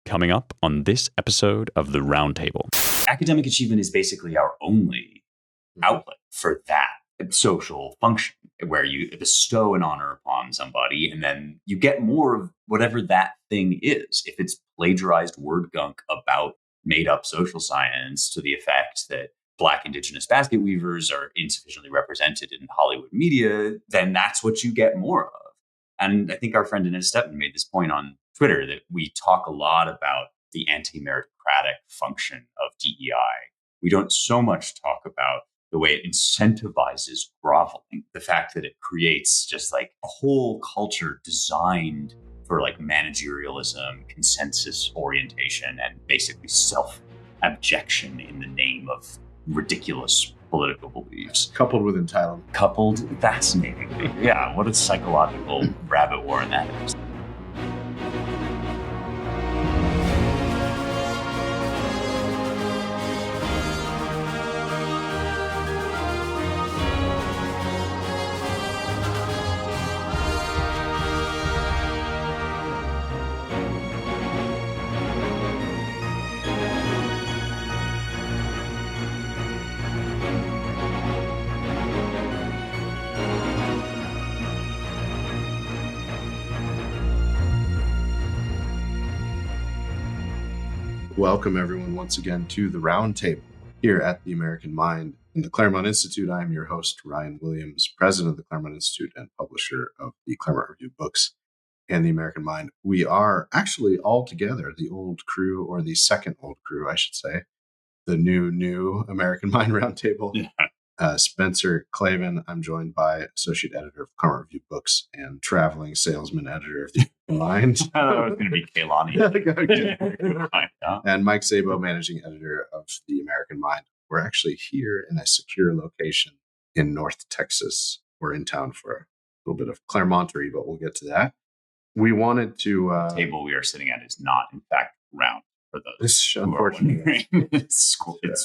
coming up on this episode of the Roundtable. Academic achievement is basically our only outlet for that social function, where you bestow an honor upon somebody and then you get more of whatever that thing is. If it's plagiarized word gunk about made up social science to the effect that Black Indigenous basket weavers are insufficiently represented in Hollywood media, then that's what you get more of. And I think our friend Inez Stepman made this point on Twitter that we talk a lot about the anti-meritocratic function of DEI. We don't so much talk about the way it incentivizes groveling, the fact that it creates just like a whole culture designed for like managerialism, consensus orientation, and basically self-abjection in the name of ridiculous political beliefs. Coupled with entitlement. Fascinatingly. Yeah, what a psychological rabbit warren that is. Welcome, everyone, once again to the Roundtable here at the American Mind in the Claremont Institute. I am your host, Ryan Williams, president of the Claremont Institute and publisher of the Claremont Review books and the American Mind. We are actually all together, the old crew, or the second old crew, I should say, the new American Mind Roundtable. Spencer Clavin. I'm joined by associate editor of Claremont Review books and traveling salesman editor of the Mind. I thought it was going to be Kaylani. And Mike Szabo, managing editor of the American Mind. We're actually here in a secure location in North Texas. We're in town for a little bit of Claremontery, but we'll get to that. We wanted to... the table we are sitting at is not, in fact, round for those who are unfortunately. It's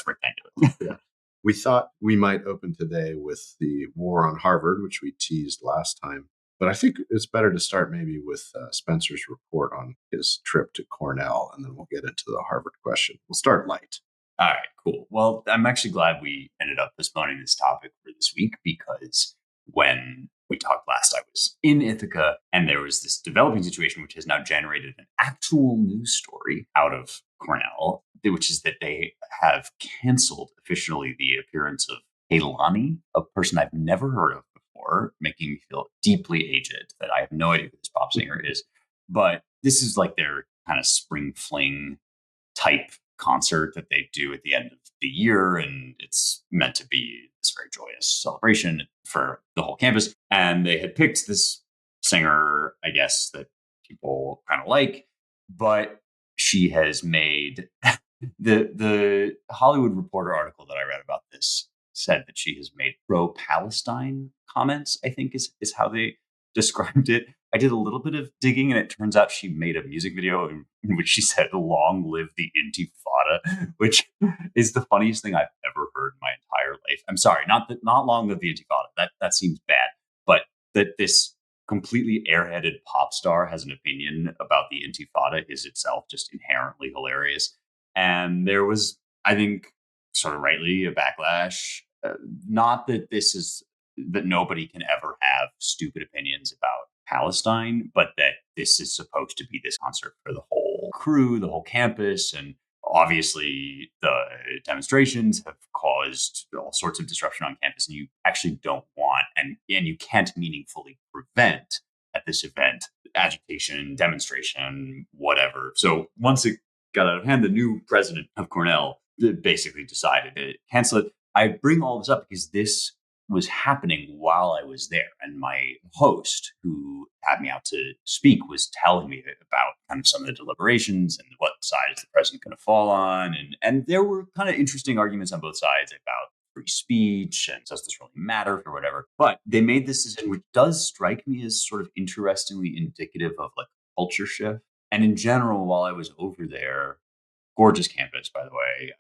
rectangular. Yeah. We thought we might open today with the war on Harvard, which we teased last time. But I think it's better to start maybe with Spencer's report on his trip to Cornell, and then we'll get into the Harvard question. We'll start light. All right, cool. Well, I'm actually glad we ended up postponing this topic for this week, because when we talked last, I was in Ithaca, and there was this developing situation which has now generated an actual news story out of Cornell, which is that they have canceled officially the appearance of Kehlani, a person I've never heard of before, making me feel deeply aged that I have no idea who this pop singer is. But this is like their kind of spring fling type concert that they do at the end of the year. And it's meant to be this very joyous celebration for the whole campus. And they had picked this singer, I guess, that people kind of like, but she has made the Hollywood Reporter article that I read about this said that she has made pro-Palestine comments, I think is how they described it. I did a little bit of digging, and it turns out she made a music video in which she said, "Long live the Intifada," which is the funniest thing I've ever heard in my entire life. I'm sorry, not long live the Intifada. That seems bad, but that this completely airheaded pop star has an opinion about the Intifada is itself just inherently hilarious. And there was, I think, sort of rightly, a backlash. Not that that nobody can ever have stupid opinions about Palestine, but that this is supposed to be this concert for the whole crew, the whole campus. And obviously the demonstrations have caused all sorts of disruption on campus, and you actually don't want, and you can't meaningfully prevent at this event, agitation, demonstration, whatever. So once it got out of hand, the new president of Cornell basically decided to cancel it. I bring all this up because this was happening while I was there, and my host who had me out to speak was telling me about kind of some of the deliberations and what side is the president going to fall on. And there were kind of interesting arguments on both sides about free speech and does this really matter or whatever. But they made this decision, which does strike me as sort of interestingly indicative of like culture shift. And in general, while I was over there, gorgeous campus, by the way,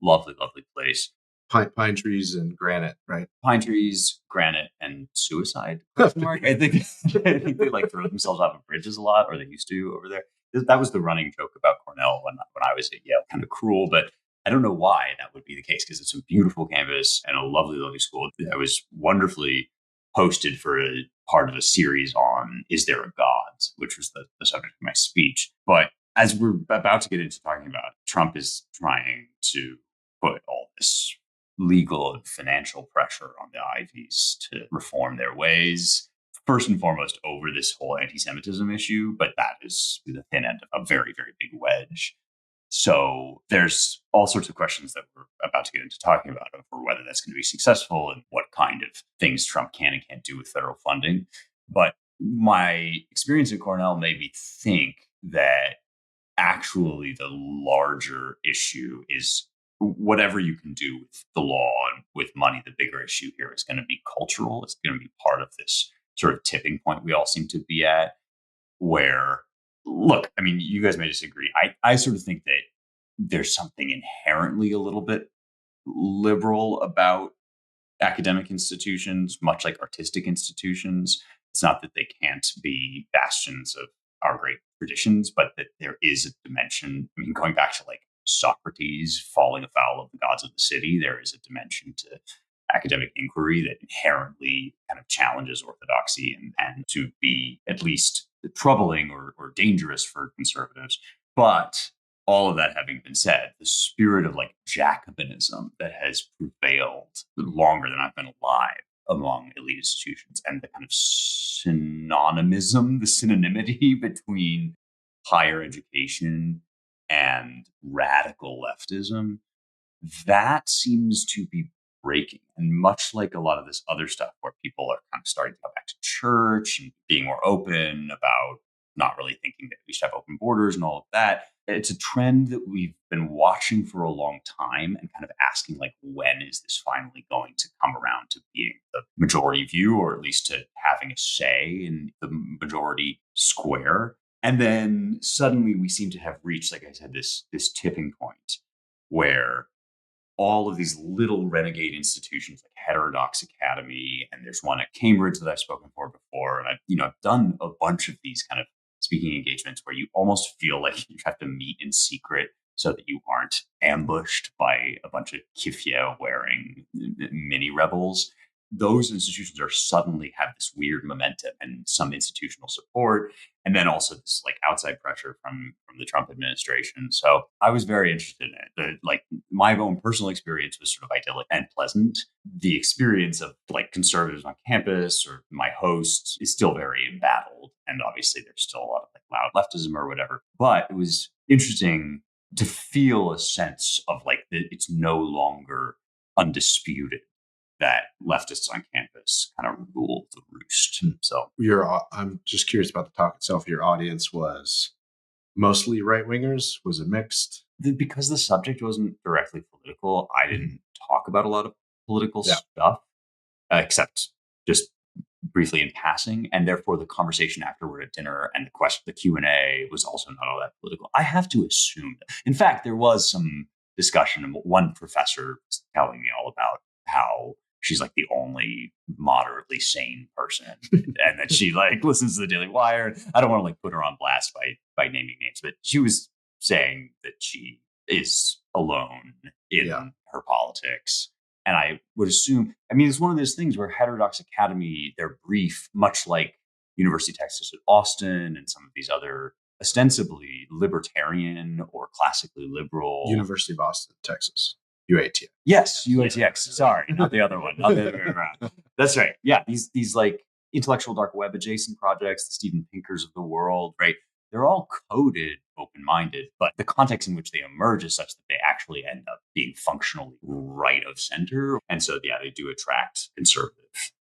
lovely, lovely place. Pine trees and granite, right? Pine trees, granite, and suicide. I think I think they like throw themselves off of bridges a lot, or they used to over there. That was the running joke about Cornell when I was at Yale. Kind of cruel, but I don't know why that would be the case because it's a beautiful campus and a lovely, lovely school. I was wonderfully hosted for a part of a series on "Is There a God?", which was the subject of my speech. But as we're about to get into talking about, Trump is trying to put all this legal and financial pressure on the Ivies to reform their ways. First and foremost, over this whole anti-Semitism issue, but that is the thin end of a very, very big wedge. So there's all sorts of questions that we're about to get into talking about over whether that's going to be successful and what kind of things Trump can and can't do with federal funding. But my experience at Cornell made me think that actually the larger issue is whatever you can do with the law and with money. The bigger issue here is going to be cultural. It's going to be part of this sort of tipping point we all seem to be at where, look, I mean, you guys may disagree. I sort of think that there's something inherently a little bit liberal about academic institutions, much like artistic institutions. It's not that they can't be bastions of our great traditions, but that there is a dimension. I mean, going back to like Socrates falling afoul of the gods of the city, there is a dimension to academic inquiry that inherently kind of challenges orthodoxy and to be at least troubling or dangerous for conservatives. But all of that having been said, the spirit of like Jacobinism that has prevailed longer than I've been alive among elite institutions and the kind of synonymism, the synonymity between higher education and radical leftism, that seems to be breaking. And much like a lot of this other stuff where people are kind of starting to go back to church and being more open about not really thinking that we should have open borders and all of that, it's a trend that we've been watching for a long time and kind of asking, like, when is this finally going to come around to being the majority view, or at least to having a say in the majority square? And then suddenly we seem to have reached, like I said, this tipping point where all of these little renegade institutions like Heterodox Academy, and there's one at Cambridge that I've spoken for before, and I've done a bunch of these kind of speaking engagements where you almost feel like you have to meet in secret so that you aren't ambushed by a bunch of keffiyeh wearing mini rebels. Those institutions are suddenly have this weird momentum and some institutional support, and then also this like outside pressure from the Trump administration. So I was very interested in it. Like my own personal experience was sort of idyllic and pleasant. The experience of like conservatives on campus or my hosts is still very embattled, and obviously there's still a lot of like loud leftism or whatever. But it was interesting to feel a sense of like that it's no longer undisputed that leftists on campus kind of ruled the roost. So I'm just curious about the talk itself. Your audience was mostly right wingers. Was it mixed? Because the subject wasn't directly political, I didn't talk about a lot of political stuff, except just briefly in passing. And therefore the conversation afterward at dinner and the Q&A was also not all that political. I have to assume that. In fact, there was some discussion, and one professor was telling me all about how she's like the only moderately sane person and that she like listens to the Daily Wire. I don't want to like put her on blast by naming names, but she was saying that she is alone in her politics. And I would assume, I mean, it's one of those things where Heterodox Academy, their brief, much like University of Texas at Austin and some of these other ostensibly libertarian or classically liberal. University of Austin, Texas. UATX. Yes, UATX. Sorry, not the other one. Not the other way around. That's right. Yeah, these like intellectual dark web adjacent projects, the Steven Pinkers of the world, right? They're all coded open-minded, but the context in which they emerge is such that they actually end up being functionally right of center. And so, yeah, they do attract conservative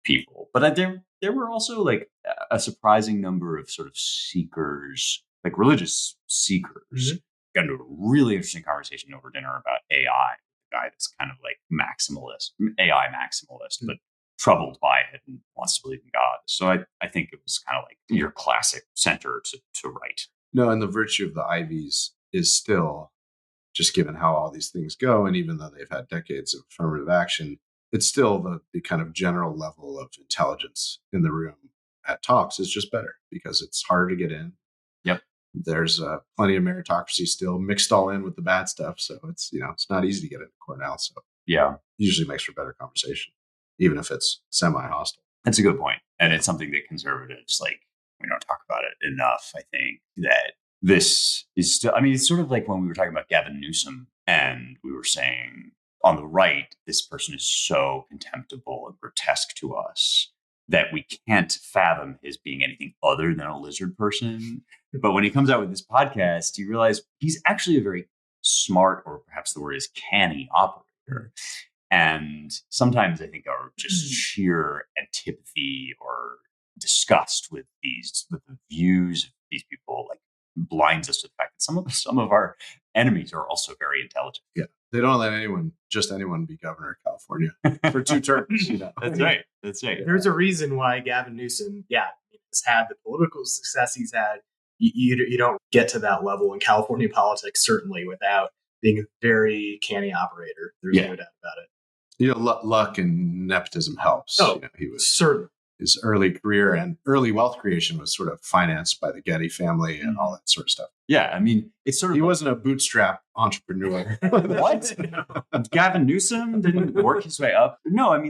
people. But there were also like a surprising number of sort of seekers, like religious seekers. Got into a really interesting conversation over dinner about AI. A guy that's kind of like AI maximalist, but troubled by it and wants to believe in God. So I think it was kind of like your classic center to right. No, and the virtue of the Ivies is still just given how all these things go. And even though they've had decades of affirmative action, it's still the kind of general level of intelligence in the room at talks is just better because it's harder to get in. Yep. There's plenty of meritocracy still mixed all in with the bad stuff. So it's, it's not easy to get into Cornell. So yeah, usually makes for better conversation, even if it's semi-hostile. That's a good point. And it's something that conservatives, we don't talk about it enough. I think that this is still, it's sort of like when we were talking about Gavin Newsom and we were saying on the right, this person is so contemptible and grotesque to us that we can't fathom his being anything other than a lizard person. But when he comes out with this podcast, you realize he's actually a very smart, or perhaps the word is canny operator. And sometimes I think our just sheer antipathy or disgust with the views of these people blinds us to the fact that some of our enemies are also very intelligent. Yeah. They don't let anyone be governor of California for 2 terms. That's right. That's right. There's a reason why Gavin Newsom, has had the political success he's had. You don't get to that level in California politics, certainly, without being a very canny operator. There's no doubt about it. Luck and nepotism helps. Oh, he was certainly. His early career and early wealth creation was sort of financed by the Getty family and all that sort of stuff. Yeah, it's sort of... He wasn't a bootstrap entrepreneur. What? No. Gavin Newsom didn't work his way up? No,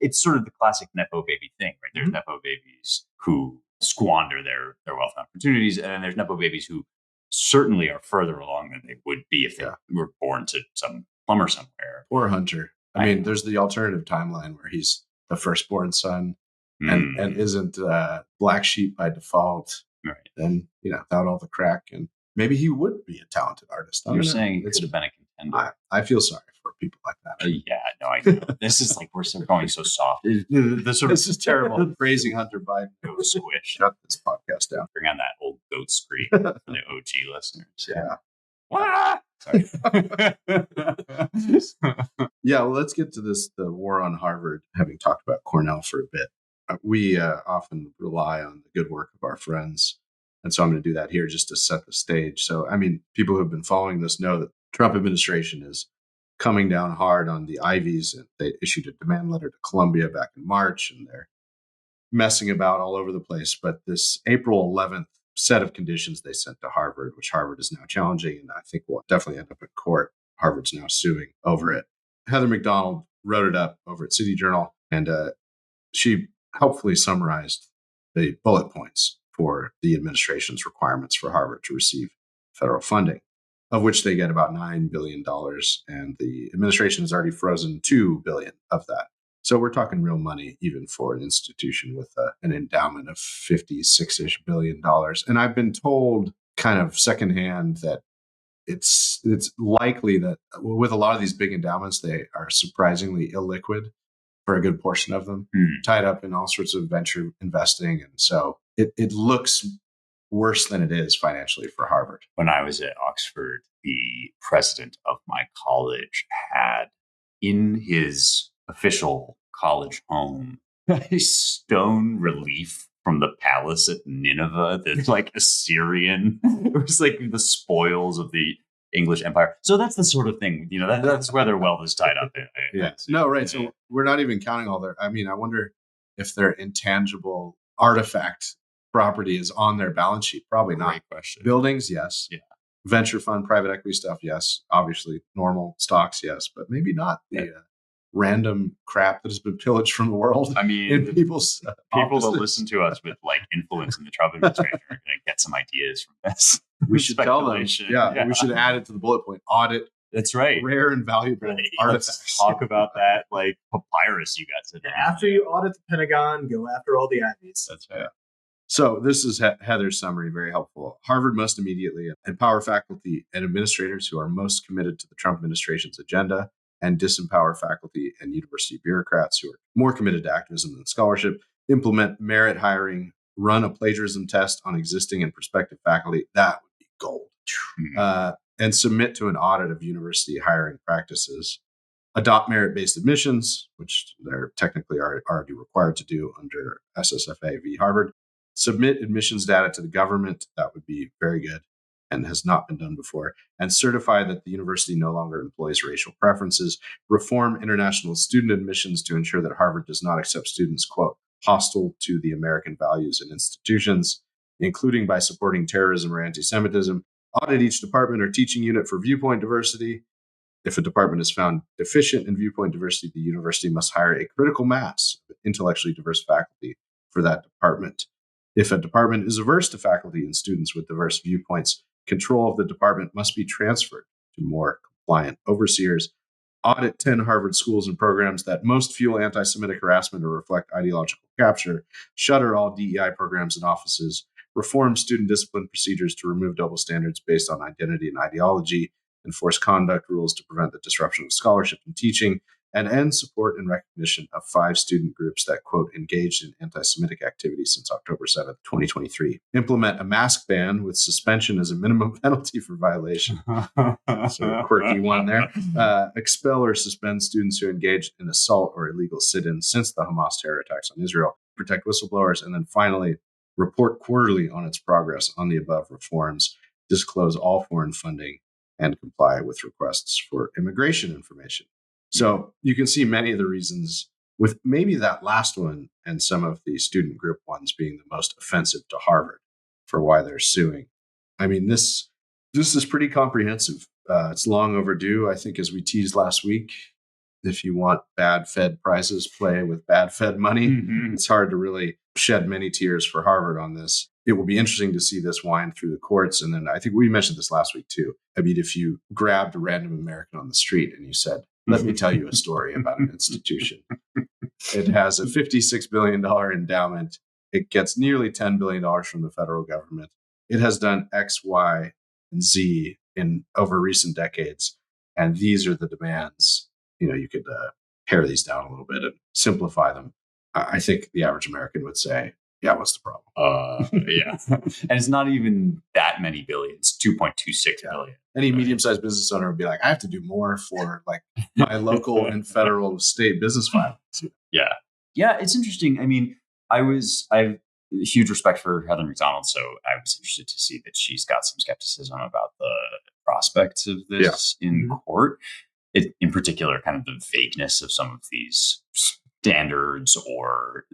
it's sort of the classic Nepo baby thing, right? There's Nepo babies who squander their wealth and opportunities, and then there's Nepo babies who certainly are further along than they would be if they were born to some plumber somewhere. Or Hunter. There's the alternative timeline where he's the firstborn son, and isn't black sheep by default, right? Then without all the crack, and maybe he would be a talented artist. You're saying it could have been a contender. I feel sorry for people like that. No, I know. This is we're going so soft. This is terrible. Praising Hunter Biden. Go squish. Shut this podcast down. Bring on that old goat scream for the OG listeners. Yeah. Sorry. Well, let's get to the war on Harvard, having talked about Cornell for a bit. We often rely on the good work of our friends. And so I'm going to do that here just to set the stage. So, people who have been following this know that the Trump administration is coming down hard on the Ivies. And they issued a demand letter to Columbia back in March, and they're messing about all over the place. But this April 11th set of conditions they sent to Harvard, which Harvard is now challenging, and I think will definitely end up in court. Harvard's now suing over it. Heather McDonald wrote it up over at City Journal, and she helpfully summarized the bullet points for the administration's requirements for Harvard to receive federal funding, of which they get about $9 billion. And the administration has already frozen $2 billion of that. So we're talking real money, even for an institution with an endowment of $56-ish billion. And I've been told kind of secondhand that it's likely that with a lot of these big endowments, they are surprisingly illiquid for a good portion of them, tied up in all sorts of venture investing. And so it looks worse than it is financially for Harvard. When I was at Oxford, the president of my college had in his official college home a stone relief from the palace at Nineveh that's Assyrian. It was the spoils of the English Empire. So that's the sort of thing, that's where their wealth is tied up in. Yes. No, right. So we're not even counting all their, I wonder if their intangible artifact property is on their balance sheet. Probably not. Great question. Buildings, yes. Yeah. Venture fund, private equity stuff, yes. Obviously, normal stocks, yes. But maybe not the random crap that has been pillaged from the world. In people's people that listen to us with influence in the Trump administration are going to get some ideas from this. We should tell them. Yeah, we should add it to the bullet point. Audit. That's right. Rare and valuable artifacts. Let's talk about that papyrus you got today. After you audit the Pentagon, go after all the Ivies. That's right. Yeah. So this is Heather's summary, very helpful. Harvard must immediately empower faculty and administrators who are most committed to the Trump administration's agenda, and disempower faculty and university bureaucrats who are more committed to activism than scholarship, implement merit hiring, run a plagiarism test on existing and prospective faculty. That would be gold. And submit to an audit of university hiring practices, adopt merit-based admissions, which they're technically already required to do under SSFA v. Harvard, submit admissions data to the government. That would be very good. and has not been done before, and certify that the university no longer employs racial preferences, reform international student admissions to ensure that Harvard does not accept students, quote, hostile to the American values and institutions, including by supporting terrorism or anti-Semitism, audit each department or teaching unit for viewpoint diversity. If a department is found deficient in viewpoint diversity, the university must hire a critical mass of intellectually diverse faculty for that department. If a department is averse to faculty and students with diverse viewpoints, control of the department must be transferred to more compliant overseers. Audit 10 Harvard schools and programs that most fuel anti-Semitic harassment or reflect ideological capture. Shutter all DEI programs and offices. Reform student discipline procedures to remove double standards based on identity and ideology. Enforce conduct rules to prevent the disruption of scholarship and teaching, and end support and recognition of 5 student groups that, quote, engaged in anti-Semitic activity since October 7th, 2023. Implement a mask ban with suspension as a minimum penalty for violation. So a quirky one there. Expel or suspend students who engaged in assault or illegal sit-in since the Hamas terror attacks on Israel. Protect whistleblowers. And then finally, report quarterly on its progress on the above reforms. Disclose all foreign funding and comply with requests for immigration information. So you can see many of the reasons, with maybe that last one and some of the student group ones being the most offensive to Harvard for why they're suing. I mean, this is pretty comprehensive. It's long overdue. I think, as we teased last week, if you want bad Fed prices, play with bad Fed money. Mm-hmm. It's hard to really shed many tears for Harvard on this. It will be interesting to see this wind through the courts. And then I think we mentioned this last week too. I mean, if you grabbed a random American on the street and you said, let me tell you a story about an institution. It has a $56 billion endowment. It gets nearly $10 billion from the federal government. It has done X, Y, and Z in over recent decades. And these are the demands. You know, you could pare these down a little bit and simplify them. I think the average American would say, yeah, what's the problem? Yeah. And it's not even that many billions, 2.26 billion. Any medium-sized business owner would be like, I have to do more for like my local and federal state business filings. Yeah. Yeah, it's interesting. I mean, I have huge respect for Heather McDonald, so I was interested to see that she's got some skepticism about the prospects of this in court. In particular, kind of the vagueness of some of these standards, or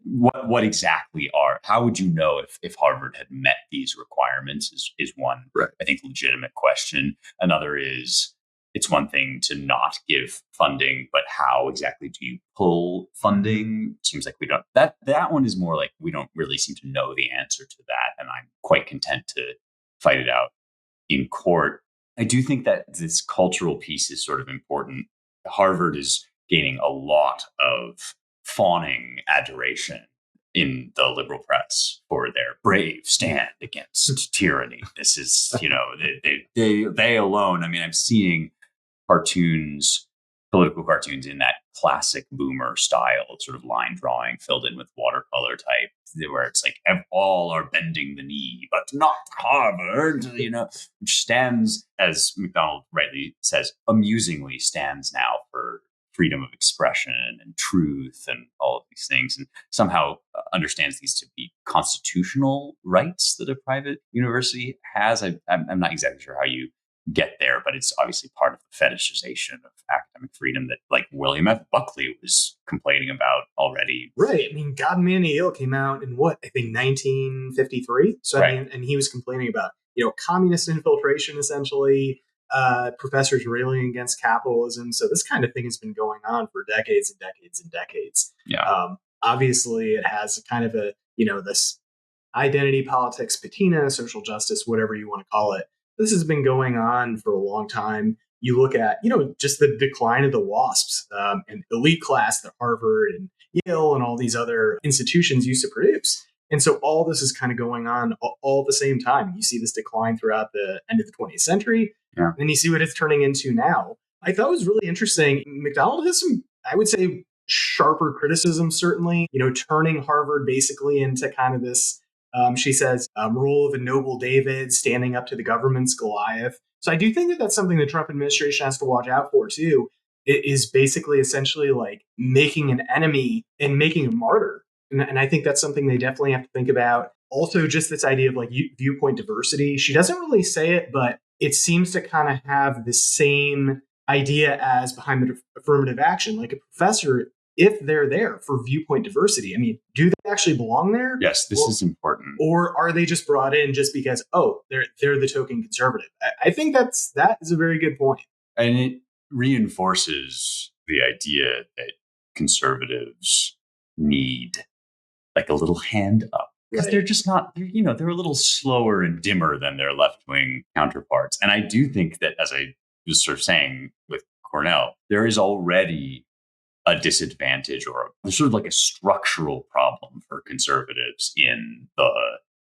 what exactly are, how would you know if Harvard had met these requirements is one, right, I think, legitimate question. Another is, it's one thing to not give funding, but how exactly do you pull funding? Seems like we don't, that one is more like we don't really seem to know the answer to that. And I'm quite content to fight it out in court. I do think that this cultural piece is sort of important. Harvard is gaining a lot of fawning adoration in the liberal press for their brave stand against tyranny. This is, you know, they alone. I mean, I'm seeing cartoons, political cartoons in that classic boomer style, sort of line drawing filled in with watercolor type, where it's like all are bending the knee, but not Harvard, you know, which stands, as McDonald rightly says, amusingly stands now for freedom of expression and truth and all of these things, and somehow understands these to be constitutional rights that a private university has. I'm not exactly sure how you get there, but it's obviously part of the fetishization of academic freedom that, like, William F. Buckley was complaining about already. Right. I mean, God Man Hill came out in what, I think 1953. So right. I mean, and he was complaining about, you know, communist infiltration, essentially, professors railing against capitalism. So this kind of thing has been going on for decades and decades and decades. Yeah. Obviously, it has kind of a, you know, this identity politics patina, social justice, whatever you want to call it. This has been going on for a long time. You look at, you know, just the decline of the WASPs and elite class that Harvard and Yale and all these other institutions used to produce. And so all this is kind of going on all at the same time. You see this decline throughout the end of the 20th century. Yeah. And you see what it's turning into now. I thought it was really interesting. McDonald has some, I would say, sharper criticism, certainly, you know, turning Harvard basically into kind of this, she says, role of a noble David standing up to the government's Goliath. So I do think that that's something the Trump administration has to watch out for, too. It is basically essentially like making an enemy and making a martyr. And I think that's something they definitely have to think about. Also, just this idea of like viewpoint diversity. She doesn't really say it, but it seems to kind of have the same idea as behind the affirmative action. Like a professor, if they're there for viewpoint diversity, I mean, do they actually belong there? Yes, this is important. Or are they just brought in just because, oh, they're the token conservative? I think that is a very good point. And it reinforces the idea that conservatives need like a little hand up. Because they're just not, they're a little slower and dimmer than their left-wing counterparts. And I do think that, as I was sort of saying with Cornell, there is already a disadvantage or there's sort of like a structural problem for conservatives in the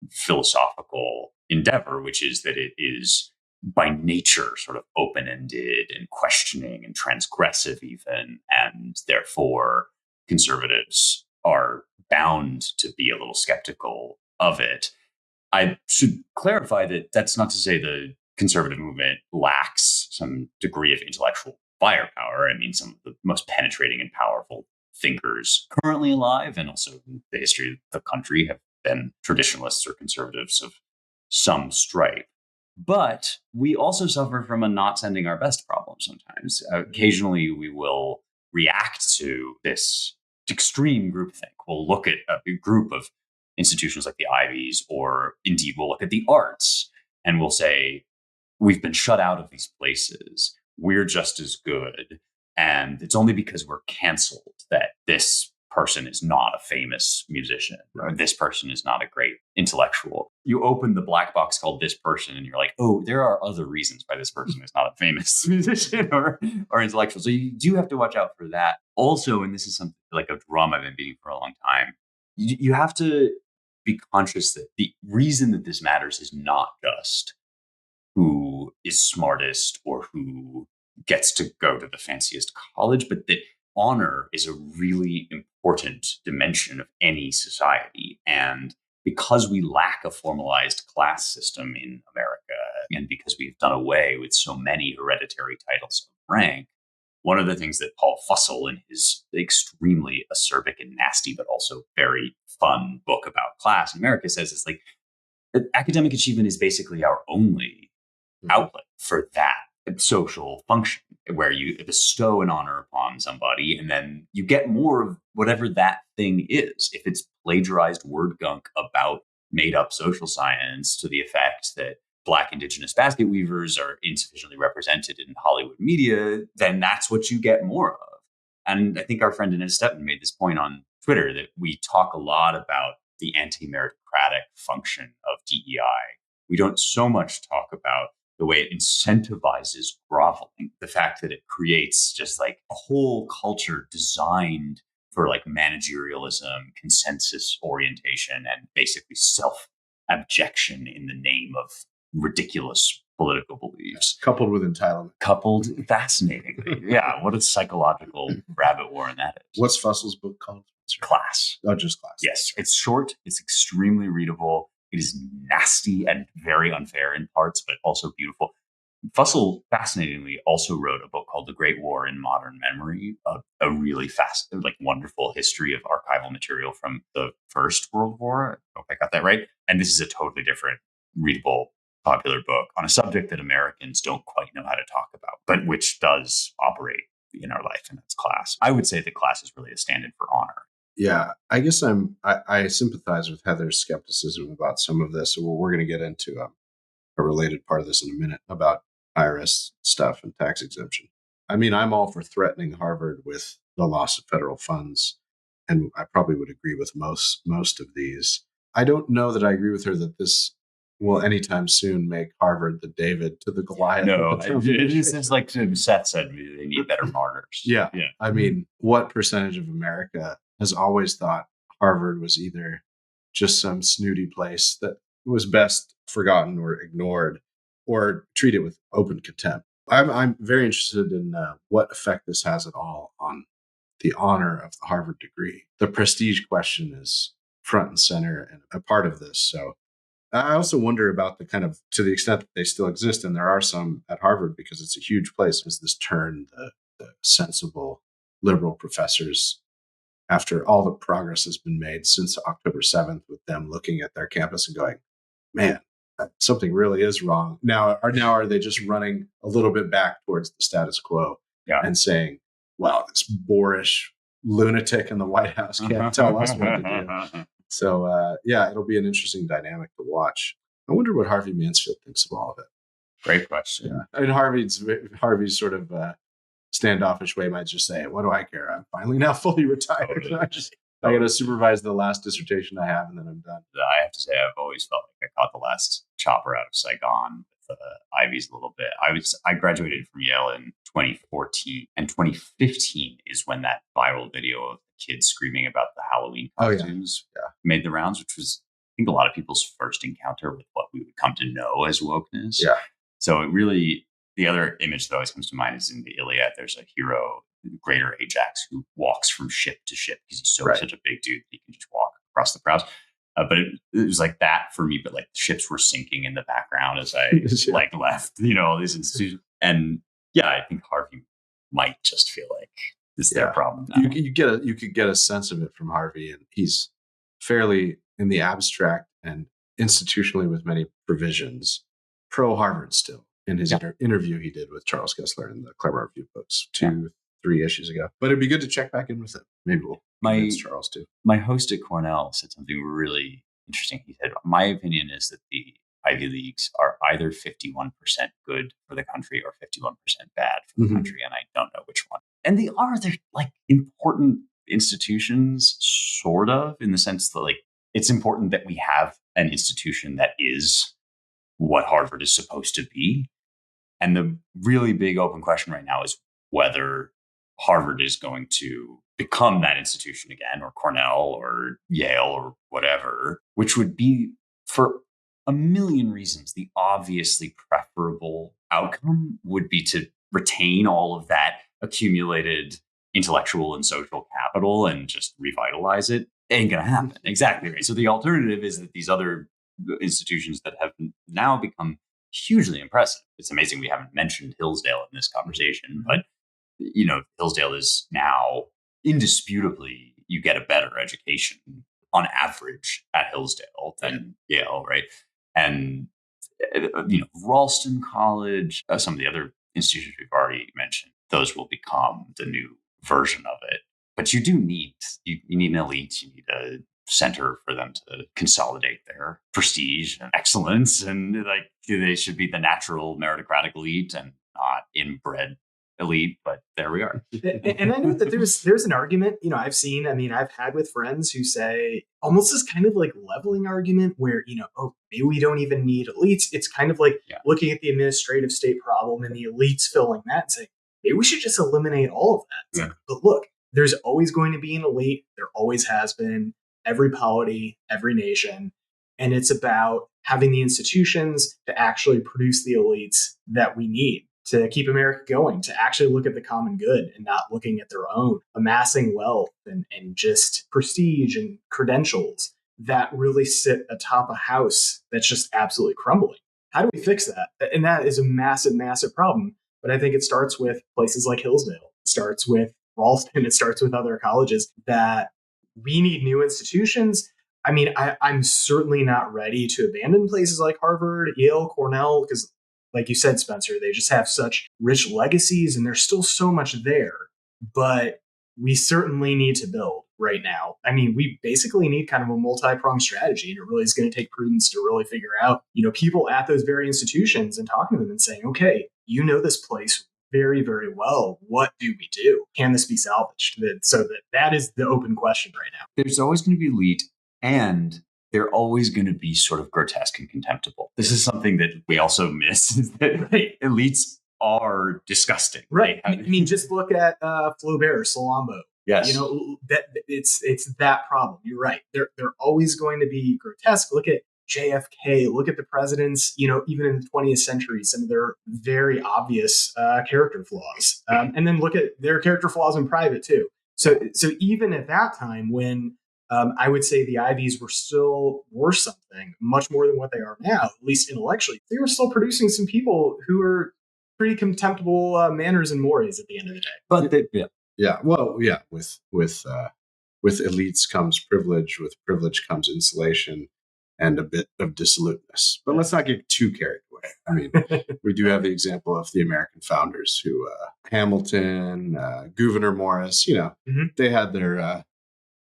philosophical endeavor, which is that it is by nature sort of open-ended and questioning and transgressive even. And therefore, conservatives are bound to be a little skeptical of it. I should clarify that that's not to say the conservative movement lacks some degree of intellectual firepower. I mean, some of the most penetrating and powerful thinkers currently alive and also in the history of the country have been traditionalists or conservatives of some stripe. But we also suffer from a not sending our best problem sometimes. Occasionally, we will react to this extreme groupthink. We'll look at a group of institutions like the Ivies, or indeed we'll look at the arts and we'll say, we've been shut out of these places. We're just as good. And it's only because we're canceled that this person is not a famous musician, or this person is not a great intellectual. You open the black box called this person and you're like, oh, there are other reasons why this person is not a famous musician or intellectual. So you do have to watch out for that. Also, and this is something like a drum I've been beating for a long time, you have to be conscious that the reason that this matters is not just who is smartest or who gets to go to the fanciest college, but that honor is a really important dimension of any society. And because we lack a formalized class system in America, and because we've done away with so many hereditary titles of rank, one of the things that Paul Fussell, in his extremely acerbic and nasty, but also very fun book about class in America, says is like, academic achievement is basically our only outlet for that social function, where you bestow an honor upon somebody and then you get more of whatever that thing is. If it's plagiarized word gunk about made up social science to the effect that Black Indigenous basket weavers are insufficiently represented in Hollywood media, then that's what you get more of. And I think our friend Inez Stepman made this point on Twitter that we talk a lot about the anti-meritocratic function of DEI. We don't so much talk about the way it incentivizes groveling, the fact that it creates just like a whole culture designed for like managerialism, consensus orientation, and basically self-abjection in the name of ridiculous political beliefs. Coupled with entitlement. Coupled fascinatingly. Yeah, what a psychological rabbit warren that is. What's Fussell's book called? Class. Oh, just Class. Yes, it's short, it's extremely readable. It is nasty and very unfair in parts, but also beautiful. Fussell, fascinatingly, also wrote a book called The Great War in Modern Memory, a really wonderful history of archival material from the First World War. I hope I got that right. And this is a totally different, readable, popular book on a subject that Americans don't quite know how to talk about, but which does operate in our life, and that's class. I would say that class is really a stand-in for honor. Yeah, I guess I sympathize with Heather's skepticism about some of this. So we're going to get into a related part of this in a minute about IRS stuff and tax exemption. I mean, I'm all for threatening Harvard with the loss of federal funds, and I probably would agree with most of these. I don't know that I agree with her that this will anytime soon make Harvard the David to the Goliath. No, it's like Seth said, they need better martyrs. Yeah. I mean, what percentage of America has always thought Harvard was either just some snooty place that was best forgotten or ignored, or treated with open contempt? I'm very interested in what effect this has at all on the honor of the Harvard degree. The prestige question is front and center and a part of this. So I also wonder about the kind of, to the extent that they still exist, and there are some at Harvard because it's a huge place, is this turn the sensible liberal professors after all the progress has been made since October 7th, with them looking at their campus and going, man, something really is wrong. Now are they just running a little bit back towards the status quo and saying, well, this boorish lunatic in the White House can't tell us what to do. So, it'll be an interesting dynamic to watch. I wonder what Harvey Mansfield thinks of all of it. Great question. Yeah. And Harvey's sort of standoffish way might just say, what do I care? I'm finally now fully retired. I got to supervise the last dissertation I have, and then I'm done. I have to say, I've always felt like I caught the last chopper out of Saigon with Ivies a little bit. I graduated from Yale in 2014, and 2015 is when that viral video of kids screaming about the Halloween costumes made the rounds, which was, I think, a lot of people's first encounter with what we would come to know as wokeness. Yeah. So it really, the other image that always comes to mind is in the Iliad. There's a hero, Greater Ajax, who walks from ship to ship because he's such a big dude that he can just walk across the prows. But it was like that for me, but like the ships were sinking in the background as I left, all these institutions. And I think Harvey might just feel like this is their problem now. You could get a sense of it from Harvey, and he's fairly, in the abstract and institutionally with many provisions, pro Harvard still. In his interview he did with Charles Kessler in the Claremont Review books 2-3 issues ago. But it'd be good to check back in with him. Maybe we'll convince Charles too. My host at Cornell said something really interesting. He said, my opinion is that the Ivy Leagues are either 51% good for the country or 51% bad for the country, and I don't know which one. And they're like important institutions, sort of, in the sense that like it's important that we have an institution that is what Harvard is supposed to be. And the really big open question right now is whether Harvard is going to become that institution again, or Cornell or Yale or whatever, which would be, for a million reasons, the obviously preferable outcome would be to retain all of that accumulated intellectual and social capital and just revitalize it. It ain't going to happen. Exactly right. So the alternative is that these other institutions that have now become hugely impressive. It's amazing we haven't mentioned Hillsdale in this conversation, but Hillsdale is now indisputably, you get a better education on average at Hillsdale than Yale, right? And Ralston College, some of the other institutions we've already mentioned, those will become the new version of it. But you do need an elite, you need a center for them to consolidate their prestige and excellence, and like they should be the natural meritocratic elite and not inbred elite. But there we are. And I know that there's an argument, I've had with friends who say almost this kind of like leveling argument where, maybe we don't even need elites. It's kind of like looking at the administrative state problem and the elites filling that and saying, maybe we should just eliminate all of that. Like, but look, there's always going to be an elite. There always has been. Every polity, every nation. And it's about having the institutions to actually produce the elites that we need to keep America going, to actually look at the common good and not looking at their own, amassing wealth and just prestige and credentials that really sit atop a house that's just absolutely crumbling. How do we fix that? And that is a massive, massive problem. But I think it starts with places like Hillsdale. It starts with Ralston. It starts with other colleges that we need new institutions. I'm certainly not ready to abandon places like Harvard, Yale, Cornell, because like you said, Spencer, they just have such rich legacies and there's still so much there. But we certainly need to build right now. We basically need kind of a multi-pronged strategy, and it really is going to take prudence to really figure out, people at those very institutions and talking to them and saying, okay, this place very, very well. What do we do? Can this be salvaged? So that is the open question right now. There's always going to be elite, and they're always going to be sort of grotesque and contemptible. This is something that we also miss, is that elites are disgusting. Right. Just look at Flaubert, Salambo. Yes. That it's that problem. You're right. They're always going to be grotesque. Look at JFK, look at the presidents, even in the 20th century, some of their very obvious character flaws. And then look at their character flaws in private too. So even at that time when I would say the Ivies were something much more than what they are now, at least intellectually, they were still producing some people who were pretty contemptible manners and mores at the end of the day. But with with elites comes privilege, with privilege comes insulation and a bit of dissoluteness. But let's not get too carried away. I mean, we do have the example of the American founders who, Hamilton, Gouverneur Morris, they had their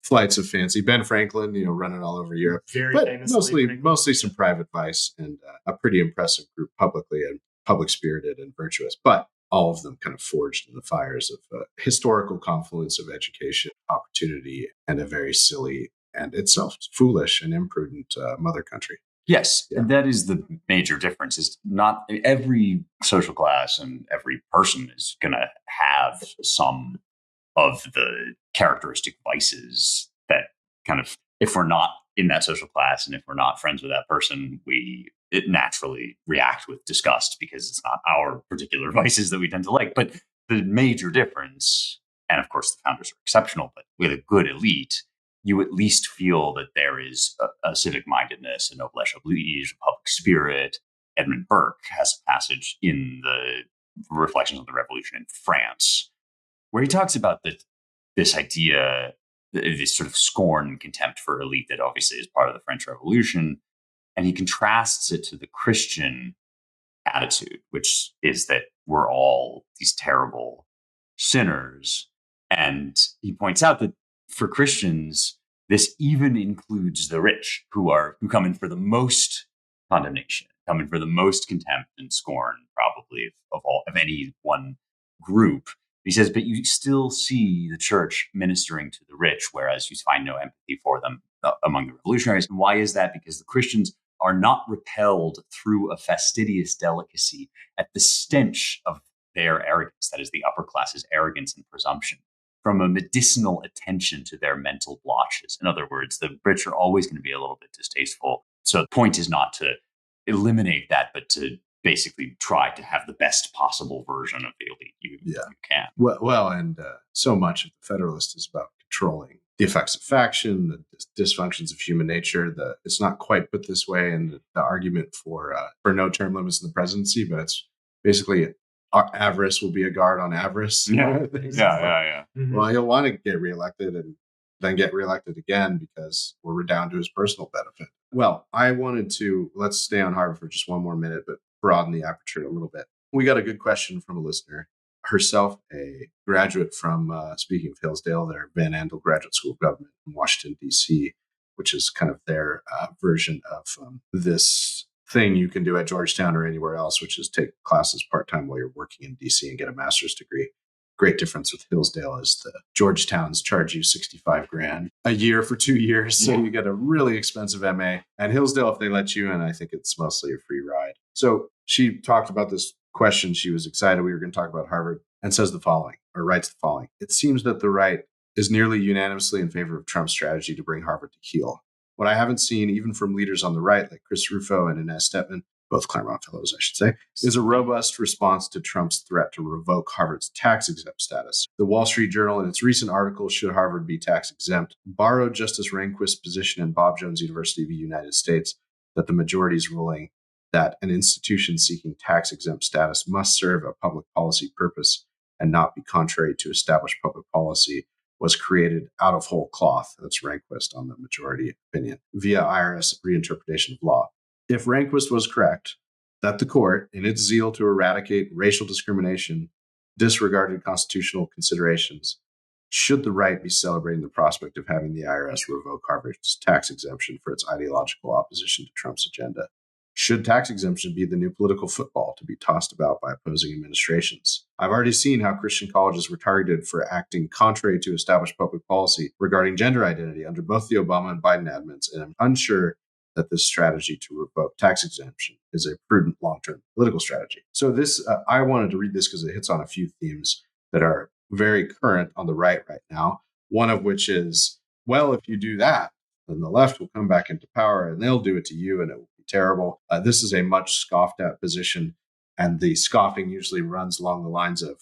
flights of fancy. Ben Franklin, running all over Europe. Very but famously, mostly some private vice and a pretty impressive group publicly and public-spirited and virtuous. But all of them kind of forged in the fires of a historical confluence of education, opportunity, and a very silly and itself foolish and imprudent mother country. Yes, and that is the major difference. Is not every social class and every person is going to have some of the characteristic vices that kind of, if we're not in that social class and if we're not friends with that person, it naturally react with disgust because it's not our particular vices that we tend to like. But the major difference, and of course the founders are exceptional, but with a good elite, you at least feel that there is a civic mindedness, a noblesse oblige, a public spirit. Edmund Burke has a passage in the Reflections on the Revolution in France where he talks about this idea, this sort of scorn and contempt for elite that obviously is part of the French Revolution. And he contrasts it to the Christian attitude, which is that we're all these terrible sinners. And he points out that for Christians, this even includes the rich who come in for the most condemnation, come in for the most contempt and scorn, probably of any one group. He says, but you still see the church ministering to the rich, whereas you find no empathy for them among the revolutionaries. And why is that? Because the Christians are not repelled through a fastidious delicacy at the stench of their arrogance, that is the upper class's arrogance and presumption, from a medicinal attention to their mental blotches. In other words, the rich are always going to be a little bit distasteful. So the point is not to eliminate that, but to basically try to have the best possible version of the elite you can. Well, and so much of the Federalist is about controlling the effects of faction, the dysfunctions of human nature. It's not quite put this way in the argument for no term limits in the presidency, but it's basically avarice will be a guard on avarice. Yeah. Mm-hmm. Well, he'll want to get reelected and then get reelected again because we're down to his personal benefit. Well, let's stay on Harvard for just one more minute, but broaden the aperture a little bit. We got a good question from a listener, herself a graduate from, speaking of Hillsdale, their Van Andel Graduate School of Government in Washington, D.C., which is kind of their version of this thing you can do at Georgetown or anywhere else, which is take classes part-time while you're working in DC and get a master's degree. Great difference with Hillsdale is the Georgetowns charge you $65,000 a year for 2 years. So you get a really expensive MA. And Hillsdale, if they let you in, I think it's mostly a free ride. So she talked about this question. She was excited we were going to talk about Harvard and says the following, or writes the following. It seems that the right is nearly unanimously in favor of Trump's strategy to bring Harvard to heel. What I haven't seen, even from leaders on the right, like Chris Rufo and Inez Stepman, both Claremont fellows, I should say, is a robust response to Trump's threat to revoke Harvard's tax-exempt status. The Wall Street Journal, in its recent article, Should Harvard Be Tax-Exempt?, borrowed Justice Rehnquist's position in Bob Jones University of the United States that the majority's ruling that an institution seeking tax-exempt status must serve a public policy purpose and not be contrary to established public policy was created out of whole cloth. That's Rehnquist on the majority opinion, via IRS reinterpretation of law. If Rehnquist was correct, that the court, in its zeal to eradicate racial discrimination, disregarded constitutional considerations, should the right be celebrating the prospect of having the IRS revoke Harvard's tax exemption for its ideological opposition to Trump's agenda? Should tax exemption be the new political football to be tossed about by opposing administrations? I've already seen how Christian colleges were targeted for acting contrary to established public policy regarding gender identity under both the Obama and Biden admins, and I'm unsure that this strategy to revoke tax exemption is a prudent long-term political strategy. So this, I wanted to read this because it hits on a few themes that are very current on the right now. One of which is, well, if you do that, then the left will come back into power and they'll do it to you and it will be terrible. This is a much scoffed at position. And the scoffing usually runs along the lines of,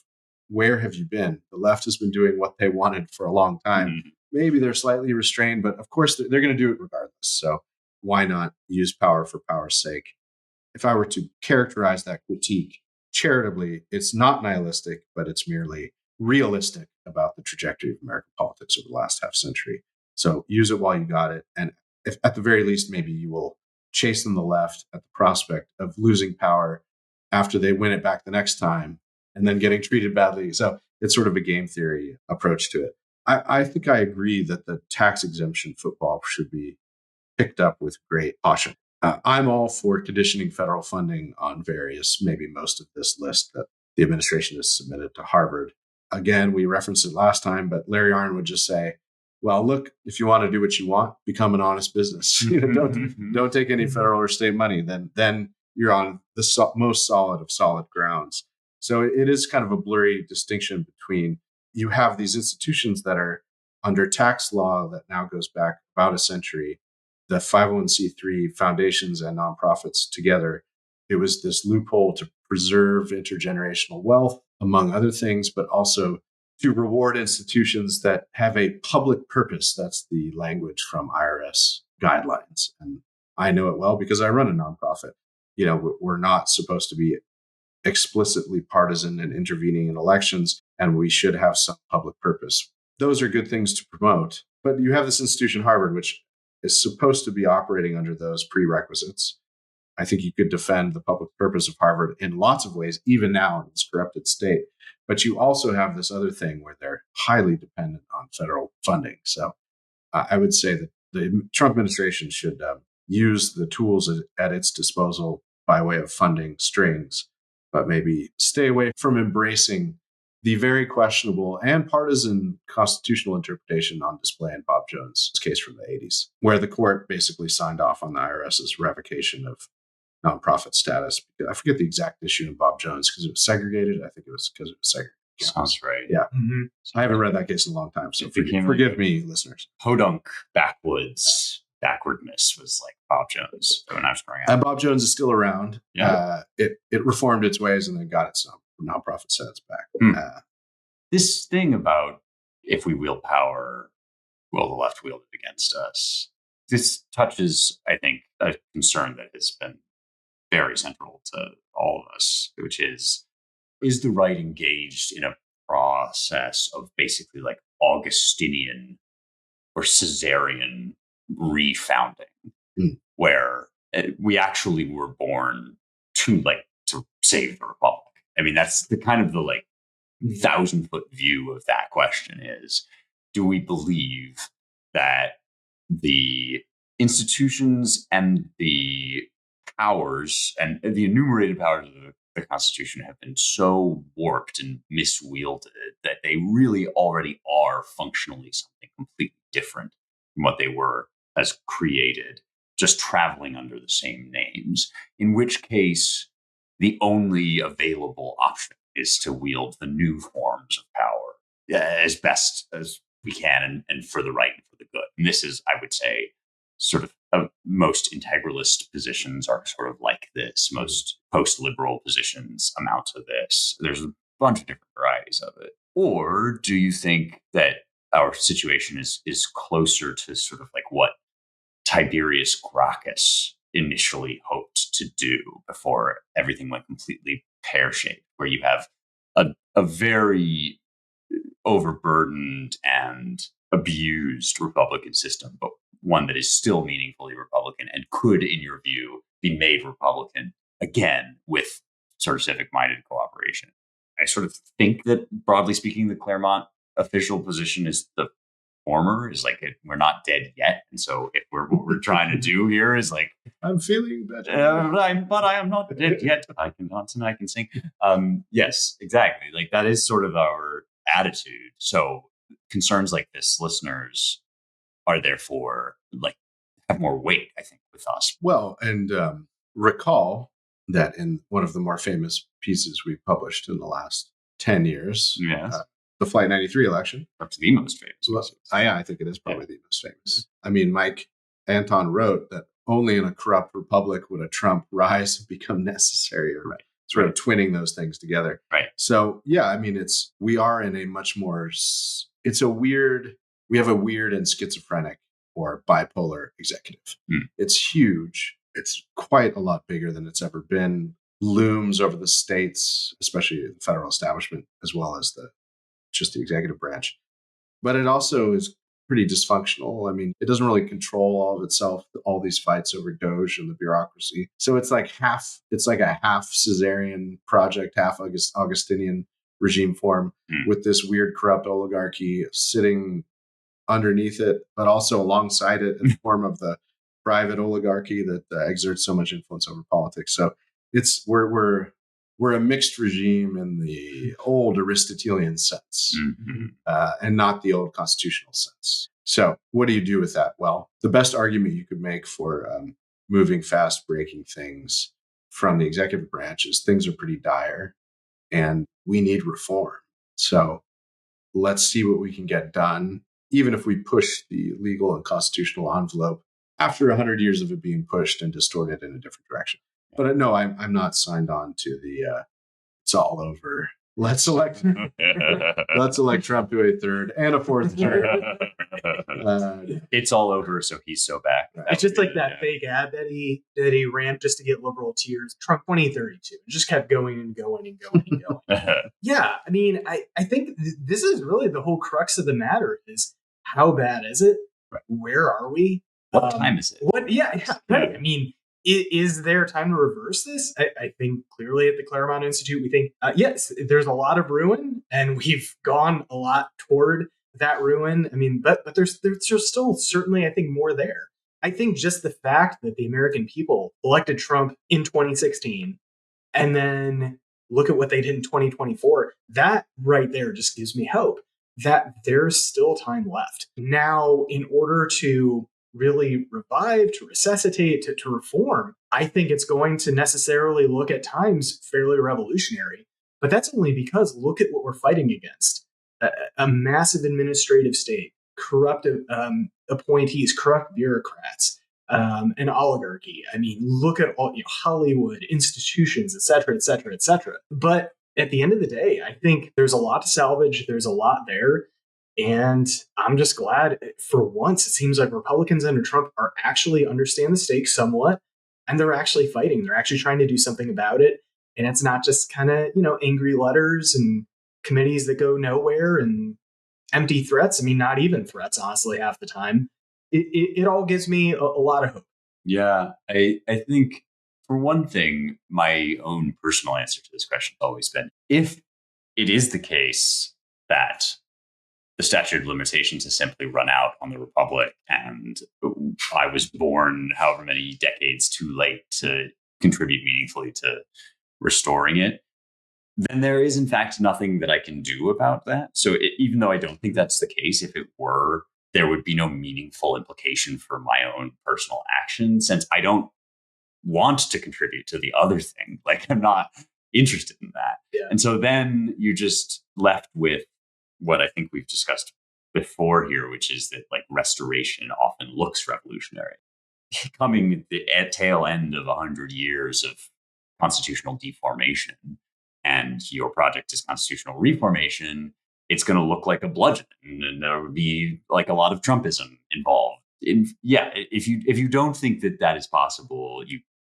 where have you been? The left has been doing what they wanted for a long time. Mm-hmm. Maybe they're slightly restrained, but of course they're going to do it regardless. So why not use power for power's sake? If I were to characterize that critique charitably, it's not nihilistic, but it's merely realistic about the trajectory of American politics over the last half century. So use it while you got it. And if, at the very least, maybe you will chasten the left at the prospect of losing power after they win it back the next time and then getting treated badly. So it's sort of a game theory approach to it. I think I agree that the tax exemption football should be picked up with great caution. I'm all for conditioning federal funding on various, maybe most of this list that the administration has submitted to Harvard. Again, we referenced it last time, but Larry Arnn would just say, well, look, if you want to do what you want, become an honest business. Don't take any federal or state money. Then you're on the most solid of solid grounds. So it is kind of a blurry distinction between you have these institutions that are under tax law that now goes back about a century, the 501c3 foundations and nonprofits together. It was this loophole to preserve intergenerational wealth, among other things, but also to reward institutions that have a public purpose. That's the language from IRS guidelines. And I know it well because I run a nonprofit. We're not supposed to be explicitly partisan and intervening in elections, and we should have some public purpose. Those are good things to promote. But you have this institution, Harvard, which is supposed to be operating under those prerequisites. I think you could defend the public purpose of Harvard in lots of ways, even now in its corrupted state. But you also have this other thing where they're highly dependent on federal funding. So I would say that the Trump administration should use the tools at its disposal by way of funding strings, but maybe stay away from embracing the very questionable and partisan constitutional interpretation on display in Bob Jones' case from the 80s, where the court basically signed off on the IRS's revocation of nonprofit status. I forget the exact issue in Bob Jones because it was segregated. I think it was because it was segregated. Sounds right. Yeah. Mm-hmm. I haven't read that case in a long time, so forgive me, listeners. Podunk backwardness was like Bob Jones when I was growing up. And Bob Jones is still around. Yeah. It reformed its ways and then got its nonprofit status back. This thing about if we wield power, will the left wield it against us? This touches, I think, a concern that has been very central to all of us, which is the right engaged in a process of basically like Augustinian or Caesarian refounding, where we actually were born to save the republic. I mean, that's the kind of the 1,000-foot view of that question is, do we believe that the institutions and the powers and the enumerated powers of the Constitution have been so warped and miswielded that they really already are functionally something completely different from what they were as created, just traveling under the same names, in which case the only available option is to wield the new forms of power as best as we can and for the right and for the good. And this is, I would say, sort of most integralist positions are sort of like this. Most post-liberal positions amount to this. There's a bunch of different varieties of it. Or do you think that our situation is closer to sort of like what Tiberius Gracchus initially hoped to do before everything went completely pear-shaped, where you have a very overburdened and abused Republican system, but one that is still meaningfully Republican and could, in your view, be made Republican again with sort of civic-minded cooperation. I sort of think that, broadly speaking, the Claremont official position is the former, is like we're not dead yet. And so if what we're trying to do here is like, I'm feeling better. But I am not dead yet. I can dance and I can sing. Yes, exactly. Like that is sort of our attitude. So concerns like this, listeners, are therefore have more weight, I think, with us. Well, and recall that in one of the more famous pieces we've published in the last 10 years, yes. The Flight 93 election. Perhaps the most famous. Well, I think it is probably the most famous. I mean, Mike Anton wrote that only in a corrupt republic would a Trump rise and become necessary, or sort of twinning those things together. Right. So, yeah, I mean, we are in a much more, we have a weird and schizophrenic or bipolar executive. It's huge. It's quite a lot bigger than it's ever been. Looms over the states, especially the federal establishment, as well as just the executive branch. But it also is pretty dysfunctional. I mean, it doesn't really control all of itself, all these fights over Doge and the bureaucracy. So it's like a half Caesarian project, half Augustinian regime form with this weird corrupt oligarchy sitting underneath it, but also alongside it in the form of the private oligarchy that exerts so much influence over politics. So we're a mixed regime in the old Aristotelian sense, and not the old constitutional sense. So what do you do with that? Well, the best argument you could make for moving fast, breaking things from the executive branch is things are pretty dire and we need reform. So let's see what we can get done, even if we push the legal and constitutional envelope after 100 years of it being pushed and distorted in a different direction. But no, I'm not signed on to the it's all over. Let's elect Trump to a third and a fourth term. It's all over, so he's so back. It's just like that fake ad that he ran just to get liberal tears. Trump 2032. It just kept going and going and going and going. Yeah, I mean, I think this is really the whole crux of the matter is how bad is it? Right. Where are we? What time is it? Yeah, right. I mean, is there time to reverse this? I think clearly at the Claremont Institute, we think, yes, there's a lot of ruin and we've gone a lot toward that ruin. I mean, but there's still certainly, I think, more there. I think just the fact that the American people elected Trump in 2016 and then look at what they did in 2024, that right there just gives me hope that there's still time left. Now, in order to really revive, to resuscitate, to reform, I think it's going to necessarily look at times fairly revolutionary. But that's only because look at what we're fighting against. A massive administrative state, corrupt appointees, corrupt bureaucrats, an oligarchy. I mean, look at all Hollywood, institutions, et cetera, et cetera, et cetera. But at the end of the day, I think there's a lot to salvage. There's a lot there. And I'm just glad for once, it seems like Republicans under Trump are actually understand the stakes somewhat, and they're actually fighting. They're actually trying to do something about it. And it's not just kind of, angry letters and committees that go nowhere and empty threats. I mean, not even threats, honestly, half the time. It all gives me a lot of hope. Yeah, I think for one thing, my own personal answer to this question has always been, if it is the case that the statute of limitations has simply run out on the Republic, and I was born however many decades too late to contribute meaningfully to restoring it, then there is, in fact, nothing that I can do about that. So even though I don't think that's the case, if it were, there would be no meaningful implication for my own personal action, since I don't want to contribute to the other thing. Like, I'm not interested in that. Yeah. And so then you're just left with what I think we've discussed before here, which is that like restoration often looks revolutionary. Coming at the tail end of 100 years of constitutional deformation, and your project is constitutional reformation, it's going to look like a bludgeon, and there would be like a lot of Trumpism involved. If you don't think that is possible,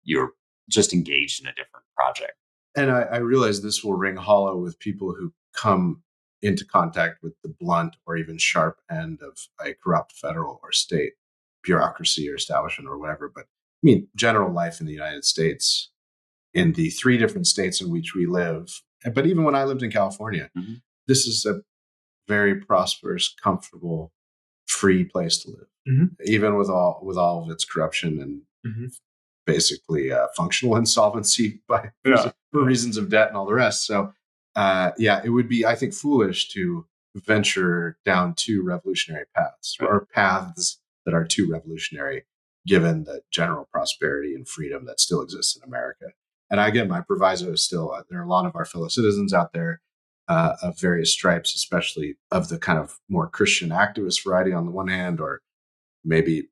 you're just engaged in a different project. And I realize this will ring hollow with people who come into contact with the blunt or even sharp end of a corrupt federal or state bureaucracy or establishment or whatever. But I mean, general life in the United States, in the 3 different states in which we live, but even when I lived in California, this is a very prosperous, comfortable, free place to live, even with all of its corruption and basically functional insolvency for reasons of debt and all the rest. So it would be, I think, foolish to venture down too revolutionary paths, or paths that are too revolutionary, given the general prosperity and freedom that still exists in America. And again, my proviso is still, there are a lot of our fellow citizens out there of various stripes, especially of the kind of more Christian activist variety on the one hand, or maybe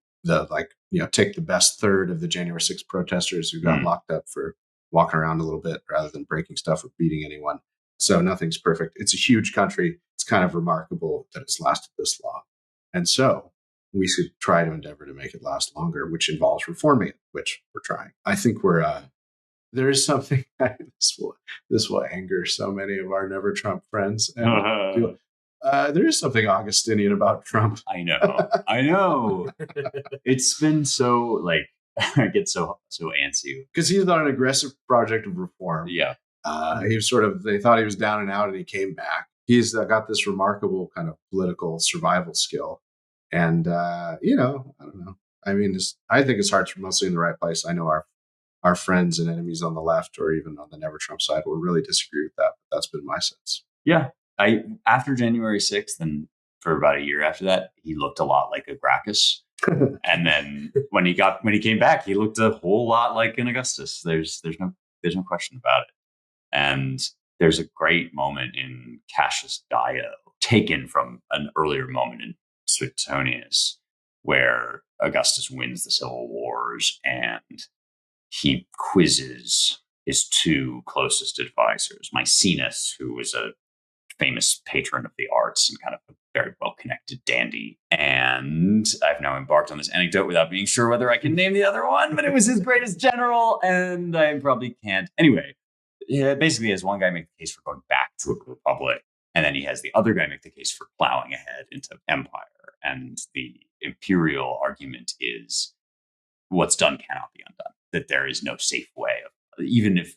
take the best third of the January 6th protesters who got locked up for walking around a little bit rather than breaking stuff or beating anyone. So nothing's perfect. It's a huge country. It's kind of remarkable that it's lasted this long. And so we should try to endeavor to make it last longer, which involves reforming it, which we're trying. I think there is something, this will anger so many of our Never Trump friends. And There is something Augustinian about Trump. I know. It's been so like I get so antsy because he's on an aggressive project of reform. Yeah. He was they thought he was down and out, and he came back. He's got this remarkable kind of political survival skill. And, I don't know. I mean, I think his heart's mostly in the right place. I know our friends and enemies on the left or even on the Never Trump side will really disagree with that. But that's been my sense. Yeah. After January 6th and for about a year after that, he looked a lot like a Gracchus. And then when he came back, he looked a whole lot like an Augustus. There's no question about it. And there's a great moment in Cassius Dio taken from an earlier moment in Suetonius where Augustus wins the civil wars and he quizzes his two closest advisors, Maecenas, who was a famous patron of the arts and kind of a very well-connected dandy. And I've now embarked on this anecdote without being sure whether I can name the other one, but it was his greatest general, and I probably can't. Anyway, basically he has one guy make the case for going back to a republic, and then he has the other guy make the case for plowing ahead into empire. And the imperial argument is what's done cannot be undone, that there is no safe way of, even if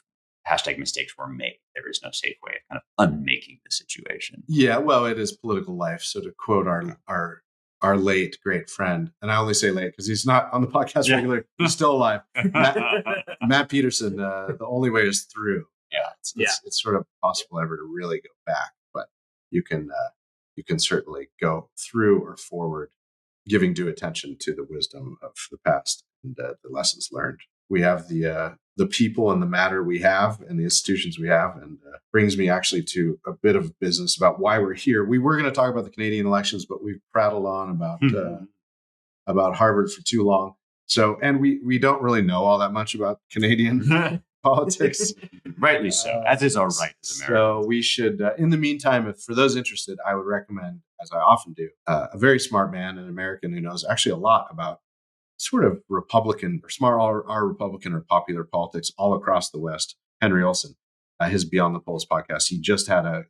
#mistakes were made, there is no safe way of kind of unmaking the situation. Yeah, well, it is political life. So to quote our late great friend, and I only say late because he's not on the podcast regularly, he's still alive. Matt Peterson, the only way is through. It's sort of impossible ever to really go back, but you can certainly go through or forward, giving due attention to the wisdom of the past and the lessons learned. We have the people and the matter we have and the institutions we have, and brings me actually to a bit of business about why we're here. We were going to talk about the Canadian elections, but we've prattled on about Harvard for too long. So, and we don't really know all that much about Canadian politics. Rightly so, as is our right as Americans. So we should, in the meantime, for those interested, I would recommend, as I often do, a very smart man, an American who knows actually a lot about sort of Republican or smart or Republican or popular politics all across the West. Henry Olsen, his Beyond the Polls podcast. He just had a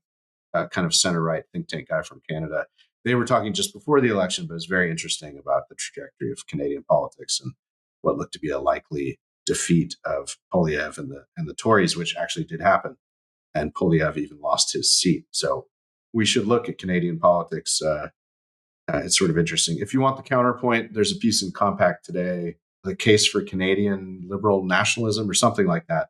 kind of center-right think tank guy from Canada. They were talking just before the election, but it's very interesting about the trajectory of Canadian politics and what looked to be a likely defeat of Poilievre and the Tories, which actually did happen. And Poilievre even lost his seat. So we should look at Canadian politics. It's sort of interesting. If you want the counterpoint, there's a piece in Compact today, The Case for Canadian Liberal Nationalism or something like that,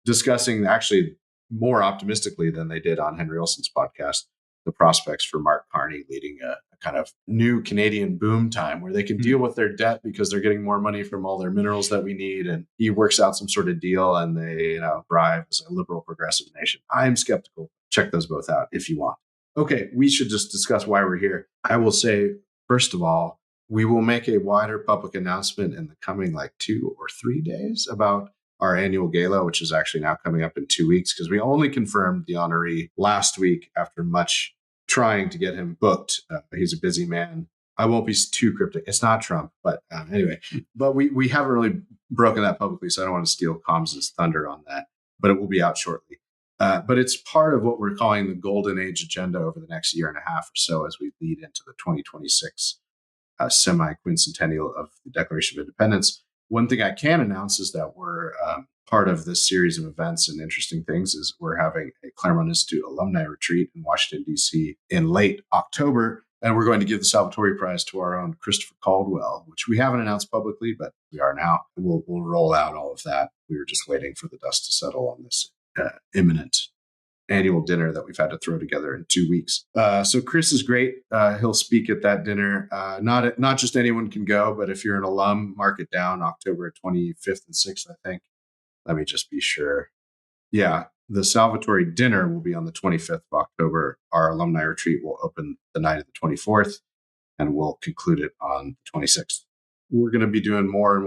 discussing actually more optimistically than they did on Henry Olsen's podcast, the prospects for Mark Carney leading a kind of new Canadian boom time where they can deal with their debt because they're getting more money from all their minerals that we need. And he works out some sort of deal and they, thrive as a liberal progressive nation. I'm skeptical. Check those both out if you want. Okay, we should just discuss why we're here. I will say, first of all, we will make a wider public announcement in the coming 2 or 3 days about our annual gala, which is actually now coming up in 2 weeks because we only confirmed the honoree last week after much trying to get him booked. He's a busy man. I won't be too cryptic. It's not Trump, but anyway. But we haven't really broken that publicly, so I don't want to steal Combs' thunder on that. But it will be out shortly. But it's part of what we're calling the Golden Age agenda over the next year and a half or so as we lead into the 2026 semi-quincentennial of the Declaration of Independence. One thing I can announce is that we're part of this series of events and interesting things is we're having a Claremont Institute alumni retreat in Washington, D.C. in late October. And we're going to give the Salvatore Prize to our own Christopher Caldwell, which we haven't announced publicly, but we are now. We'll roll out all of that. We were just waiting for the dust to settle on this imminent annual dinner that we've had to throw together in 2 weeks. So Chris is great. He'll speak at that dinner. Not just anyone can go, but if you're an alum, mark it down, October 25th and 6th, I think. Let me just be sure. Yeah, the Salvatore dinner will be on the 25th of October. Our alumni retreat will open the night of the 24th, and we'll conclude it on the 26th. We're going to be doing more and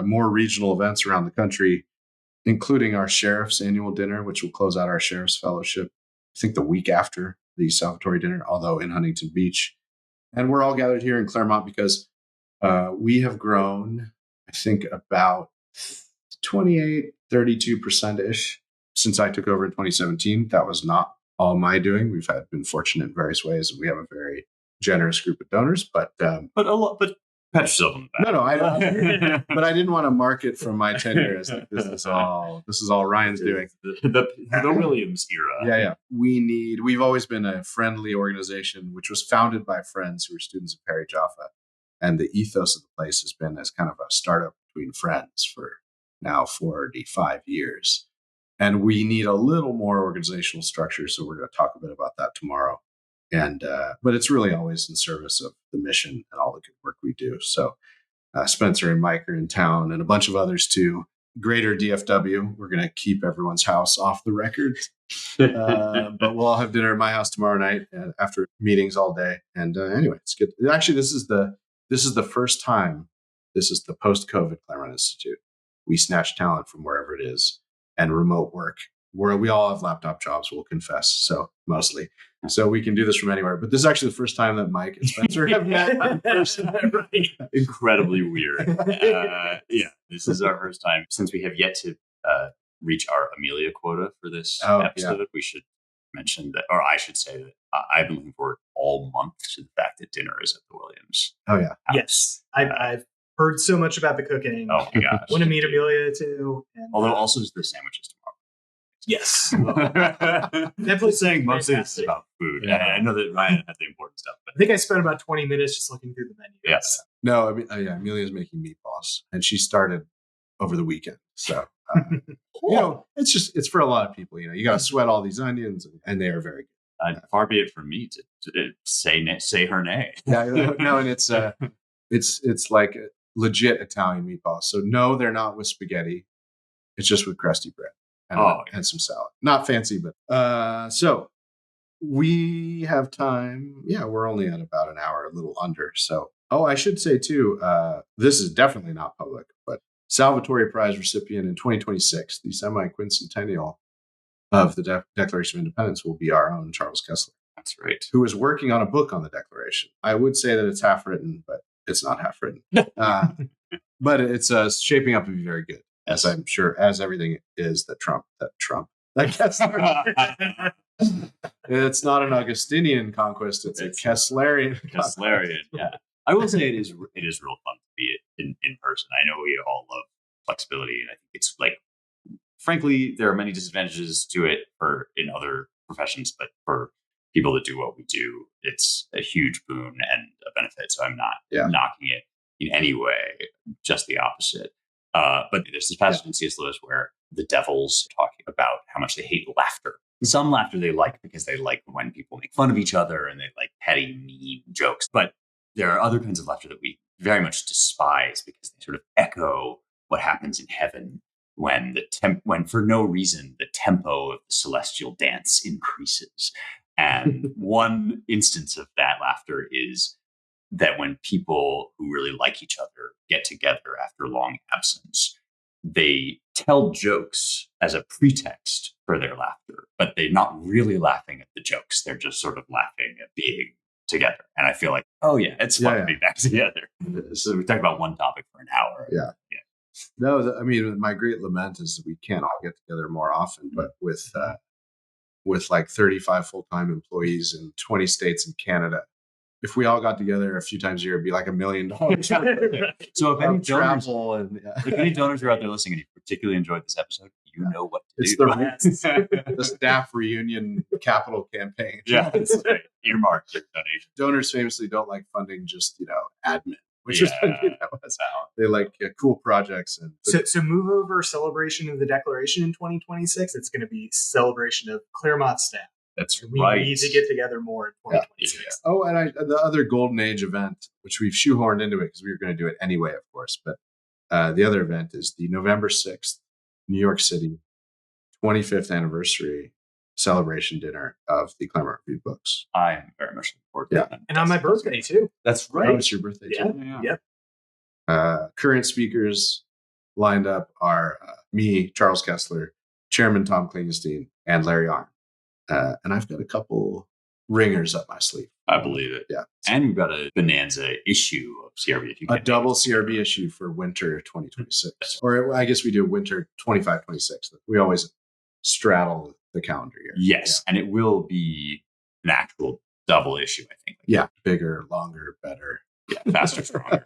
more regional events around the country, including our sheriff's annual dinner, which will close out our sheriff's fellowship, I think the week after the Salvatore dinner, although in Huntington Beach. And we're all gathered here in Claremont because we have grown, I think, about 28, 32%-ish since I took over in 2017. That was not all my doing. We've been fortunate in various ways. We have a very generous group of donors, but a lot. But pat yourself on the back. No, but I didn't want to mark it from my tenure as like this is all Ryan's doing. The Williams era. Yeah. We've always been a friendly organization, which was founded by friends who were students of Perry Jaffa. And the ethos of the place has been as kind of a startup between friends for now 45 years. And we need a little more organizational structure. So we're going to talk a bit about that tomorrow. And but it's really always in service of the mission and all the good work we do. So Spencer and Mike are in town and a bunch of others too. Greater DFW. We're going to keep everyone's house off the record. But we'll all have dinner at my house tomorrow night after meetings all day. And anyway, it's good. Actually, this is the first time, this is the post-COVID Claremont Institute. We snatch talent from wherever it is and remote work, where we all have laptop jobs, we'll confess. So mostly. So we can do this from anywhere. But this is actually the first time that Mike and Spencer have met in person. Right. Incredibly weird. This is our first time since we have yet to reach our Amelia quota for this episode. Yeah. We should mention that, or I should say that I've been looking forward all month to the fact that dinner is at the Williams. Oh, yeah. Yes. I've heard so much about the cooking. Oh, my gosh. Want to meet Amelia, too. And, although also the sandwiches tomorrow. Yes. Definitely saying mostly this is about food. Yeah. I know that Ryan had the important stuff. But I think I spent about 20 minutes just looking through the menu. Yes. No, I mean, Amelia's making meatballs, and she started over the weekend. So, it's for a lot of people. You got to sweat all these onions, and they are very good. Far be it from me to say her name. Yeah, no, and it's like legit Italian meatballs. So no, they're not with spaghetti. It's just with crusty bread. And some salad. Not fancy, but so we have time. Yeah, we're only at about an hour, a little under. So, I should say too, this is definitely not public, but Salvatore Prize recipient in 2026, the semi-quincentennial of the Declaration of Independence, will be our own Charles Kessler. That's right. Who is working on a book on the Declaration. I would say that it's half written, but it's not half written. But it's shaping up to be very good. As I'm sure, as everything is that Kessler. It's not an Augustinian conquest; it's a Kesslerian. Kesslerian, yeah. I will say it is real fun to be in person. I know we all love flexibility, and I think it's like, frankly, there are many disadvantages to it in other professions, but for people that do what we do, it's a huge boon and a benefit. So I'm not knocking it in any way, just the opposite. But there's this passage in C.S. Lewis where the devils are talking about how much they hate laughter. Some laughter they like because they like when people make fun of each other and they like petty, mean jokes. But there are other kinds of laughter that we very much despise because they sort of echo what happens in heaven when when for no reason the tempo of the celestial dance increases. And one instance of that laughter is that when people who really like each other get together after long absence, they tell jokes as a pretext for their laughter, but they're not really laughing at the jokes. They're just sort of laughing at being together. And I feel like, it's fun to be back together. So we talked about one topic for an hour. Yeah. No, my great lament is that we can't all get together more often, but with like 35 full-time employees in 20 states and Canada, if we all got together a few times a year, it'd be like $1 million. So if any donors are out there listening and you particularly enjoyed this episode, you know what to do. It's the staff reunion capital campaign. Yeah, that's right. Earmark their donation. Donors famously don't like funding just, admin, which is they like cool projects. And so move over celebration of the Declaration in 2026. It's going to be celebration of Claremont staff. That's we right. We need to get together more in 2026. Yeah. Oh, and the other Golden Age event, which we've shoehorned into it because we were going to do it anyway, of course. But the other event is the November 6th, New York City, 25th anniversary celebration dinner of the Claremont Review books. I'm very much looking forward to that. And on my birthday, too. That's right. Oh, it's your birthday, too. Yeah. Yep. Current speakers lined up are me, Charles Kessler, Chairman Tom Klingenstein, and Larry Arnn. And I've got a couple ringers up my sleeve. I believe it. Yeah. And we've got a bonanza issue of CRB. A double CRB issue for winter 2026. Or I guess we do winter 25-26. We always straddle the calendar year. Yes, and it will be an actual double issue, I think. Yeah, bigger, longer, better. Yeah, faster, stronger.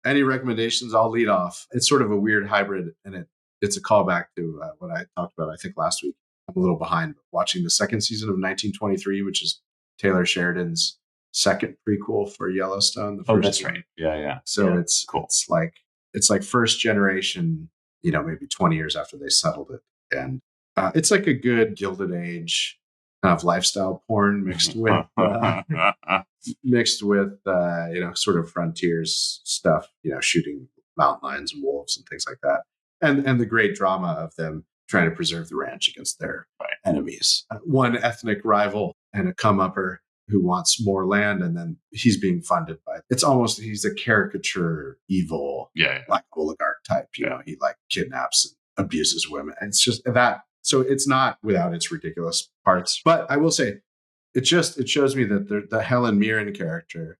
Any recommendations? I'll lead off. It's sort of a weird hybrid, and it's a callback to what I talked about, I think, last week. I'm a little behind, but watching the second season of 1923, which is Taylor Sheridan's second prequel for Yellowstone. The first that's one. right. Yeah. So yeah. it's cool. It's like first generation, maybe 20 years after they settled it. And it's like a good Gilded Age kind of lifestyle porn mixed with sort of frontiers stuff, shooting mountain lions and wolves and things like that. And the great drama of them trying to preserve the ranch against their enemies. One ethnic rival and a come-upper who wants more land, and then he's being funded by, he's a caricature evil, like oligarch type, he like kidnaps and abuses women. And it's just that. So it's not without its ridiculous parts, but I will say it shows me that the Helen Mirren character,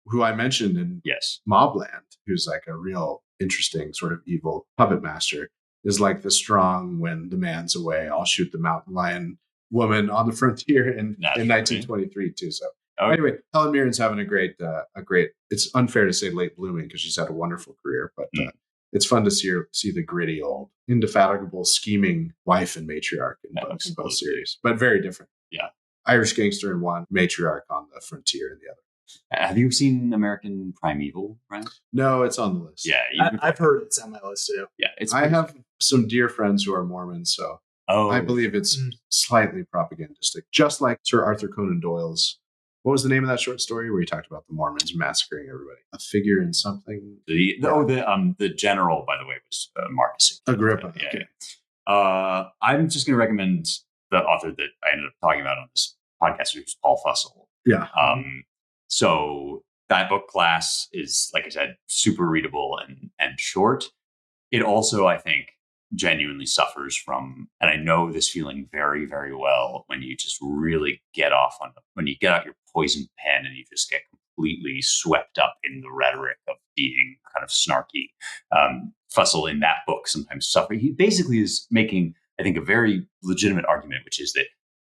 who I mentioned in Mobland, who's like a real interesting sort of evil puppet master, is like the strong, when the man's away, I'll shoot the mountain lion woman on the frontier in 1923 too. So anyway, Helen Mirren's having a great, it's unfair to say late blooming because she's had a wonderful career, but it's fun to see the gritty old, indefatigable, scheming wife and matriarch in both series, but very different. Yeah. Irish gangster in one, matriarch on the frontier in the other. Have you seen American Primeval, Brian? No, it's on the list. Yeah. I've heard it's on my list too. Yeah. I have some dear friends who are Mormons, so I believe it's slightly propagandistic, just like Sir Arthur Conan Doyle's. What was the name of that short story where he talked about the Mormons massacring everybody? A Figure in Something? The general, by the way, was Marcus Agrippa. I'm just going to recommend the author that I ended up talking about on this podcast, which is Paul Fussell. Yeah. So that book class is, like I said, super readable and short. It also, I think, genuinely suffers from, and I know this feeling very, very well, when you just really when you get out your poison pen and you just get completely swept up in the rhetoric of being kind of snarky. Fussell in that book sometimes suffers. He basically is making, I think, a very legitimate argument, which is that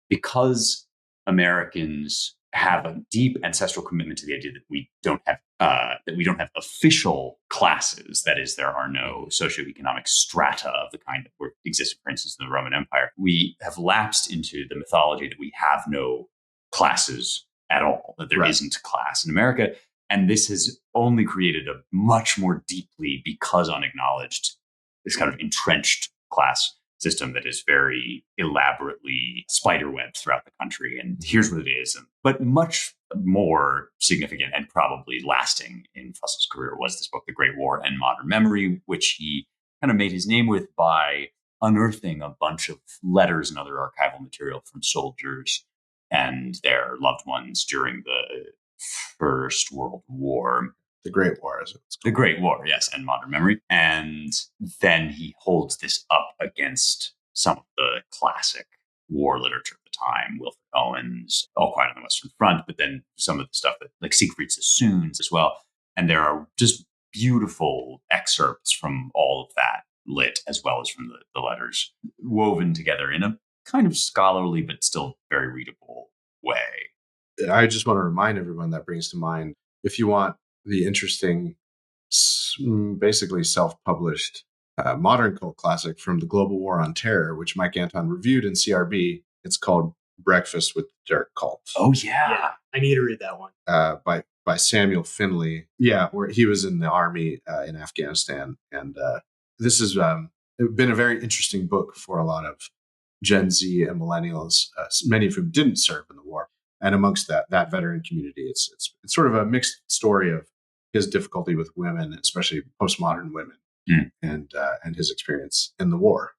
because Americans have a deep ancestral commitment to the idea that we don't have official classes. That is, there are no socioeconomic strata of the kind that were existed, for instance, in the Roman Empire. We have lapsed into the mythology that we have no classes at all, that there isn't class in America. And this has only created a much more deeply, because unacknowledged, this kind of entrenched class system that is very elaborately spiderwebbed throughout the country. And here's what it is. But much more significant and probably lasting in Fussell's career was this book, The Great War and Modern Memory, which he kind of made his name with by unearthing a bunch of letters and other archival material from soldiers and their loved ones during the First World War. The Great War, is it? The Great War, yes, and Modern Memory. And then he holds this up against some of the classic war literature of the time, Wilfred Owen's All Quiet on the Western Front, but then some of the stuff that, like Siegfried Sassoon's as well. And there are just beautiful excerpts from all of that lit, as well as from the letters, woven together in a kind of scholarly but still very readable way. I just want to remind everyone that brings to mind, if you want the interesting, basically self-published modern cult classic from the Global War on Terror, which Mike Anton reviewed in CRB. It's called Breakfast with the Dark Cult. Oh, yeah. I need to read that one. By Samuel Finley. Yeah, where he was in the army in Afghanistan. And this has been a very interesting book for a lot of Gen Z and millennials, many of whom didn't serve in the war. And amongst that veteran community, it's sort of a mixed story of his difficulty with women, especially postmodern women, and his experience in the war.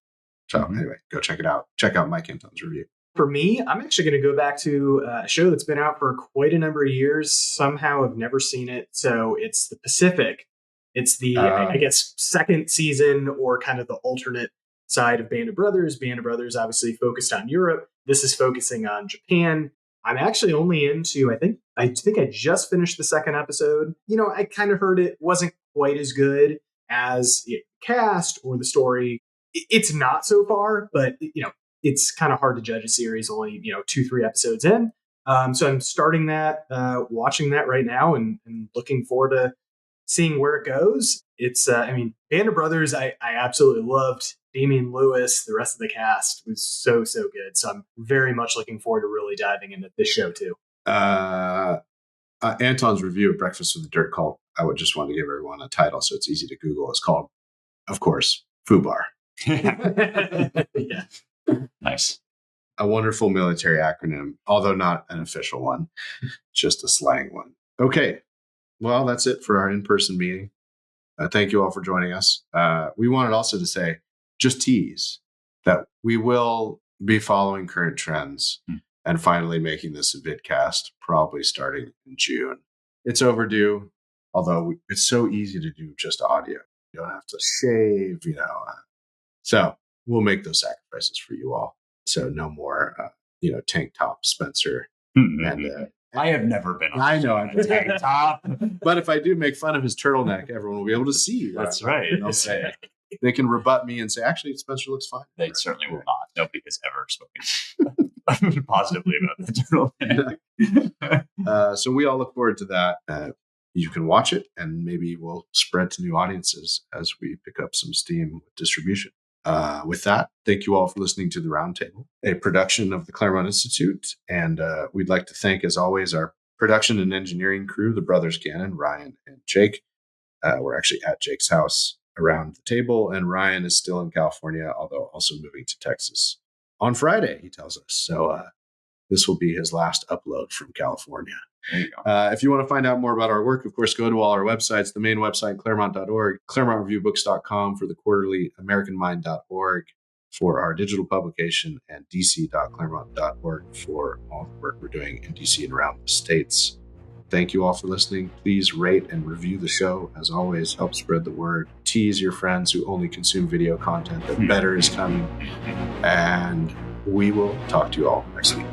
So anyway, go check it out. Check out Mike Anton's review. For me, I'm actually going to go back to a show that's been out for quite a number of years. Somehow I've never seen it. So it's The Pacific. It's the, I guess, second season, or kind of the alternate side of Band of Brothers. Band of Brothers obviously focused on Europe. This is focusing on Japan. I'm actually only into, I think I just finished the second episode. I kind of heard it wasn't quite as good as the cast or the story. it's not so far, but it's kind of hard to judge a series only 2-3 episodes in. So I'm starting that, watching that right now, and looking forward to seeing where it goes. It's Band of Brothers, I absolutely loved. Damian Lewis, the rest of the cast was so good. So I'm very much looking forward to really diving into this show too. Anton's review of Breakfast with the Dirt Cult, I would just want to give everyone a title so it's easy to Google. It's called, of course, FUBAR. Yeah. Nice. A wonderful military acronym, although not an official one, just a slang one. Okay. Well, that's it for our in-person meeting. Thank you all for joining us. We wanted also to say, just tease that we will be following current trends and finally making this a vidcast, probably starting in June. It's overdue, although it's so easy to do just audio. You don't have to shave, So we'll make those sacrifices for you all. So no more, tank top Spencer. And I have never been on I know I'm a tank top. But if I do make fun of his turtleneck, everyone will be able to see. That's right. They'll say, they can rebut me and say, actually, Spencer looks fine. They certainly will not. Nobody has ever spoken positively about the turtleneck. So we all look forward to that. You can watch it, and maybe we'll spread to new audiences as we pick up some steam with distribution. With that, thank you all for listening to The Roundtable, a production of the Claremont Institute. And we'd like to thank, as always, our production and engineering crew, the brothers Gannon, Ryan, and Jake. We're actually at Jake's house around the table, and Ryan is still in California, although also moving to Texas on Friday, he tells us. So this will be his last upload from California. There you go. If you want to find out more about our work, of course, go to all our websites, the main website, claremont.org, ClaremontReviewBooks.com for the quarterly, AmericanMind.org for our digital publication, and dc.claremont.org for all the work we're doing in DC and around the States. Thank you all for listening. Please rate and review the show. As always, help spread the word. Tease your friends who only consume video content that better is coming. And we will talk to you all next week.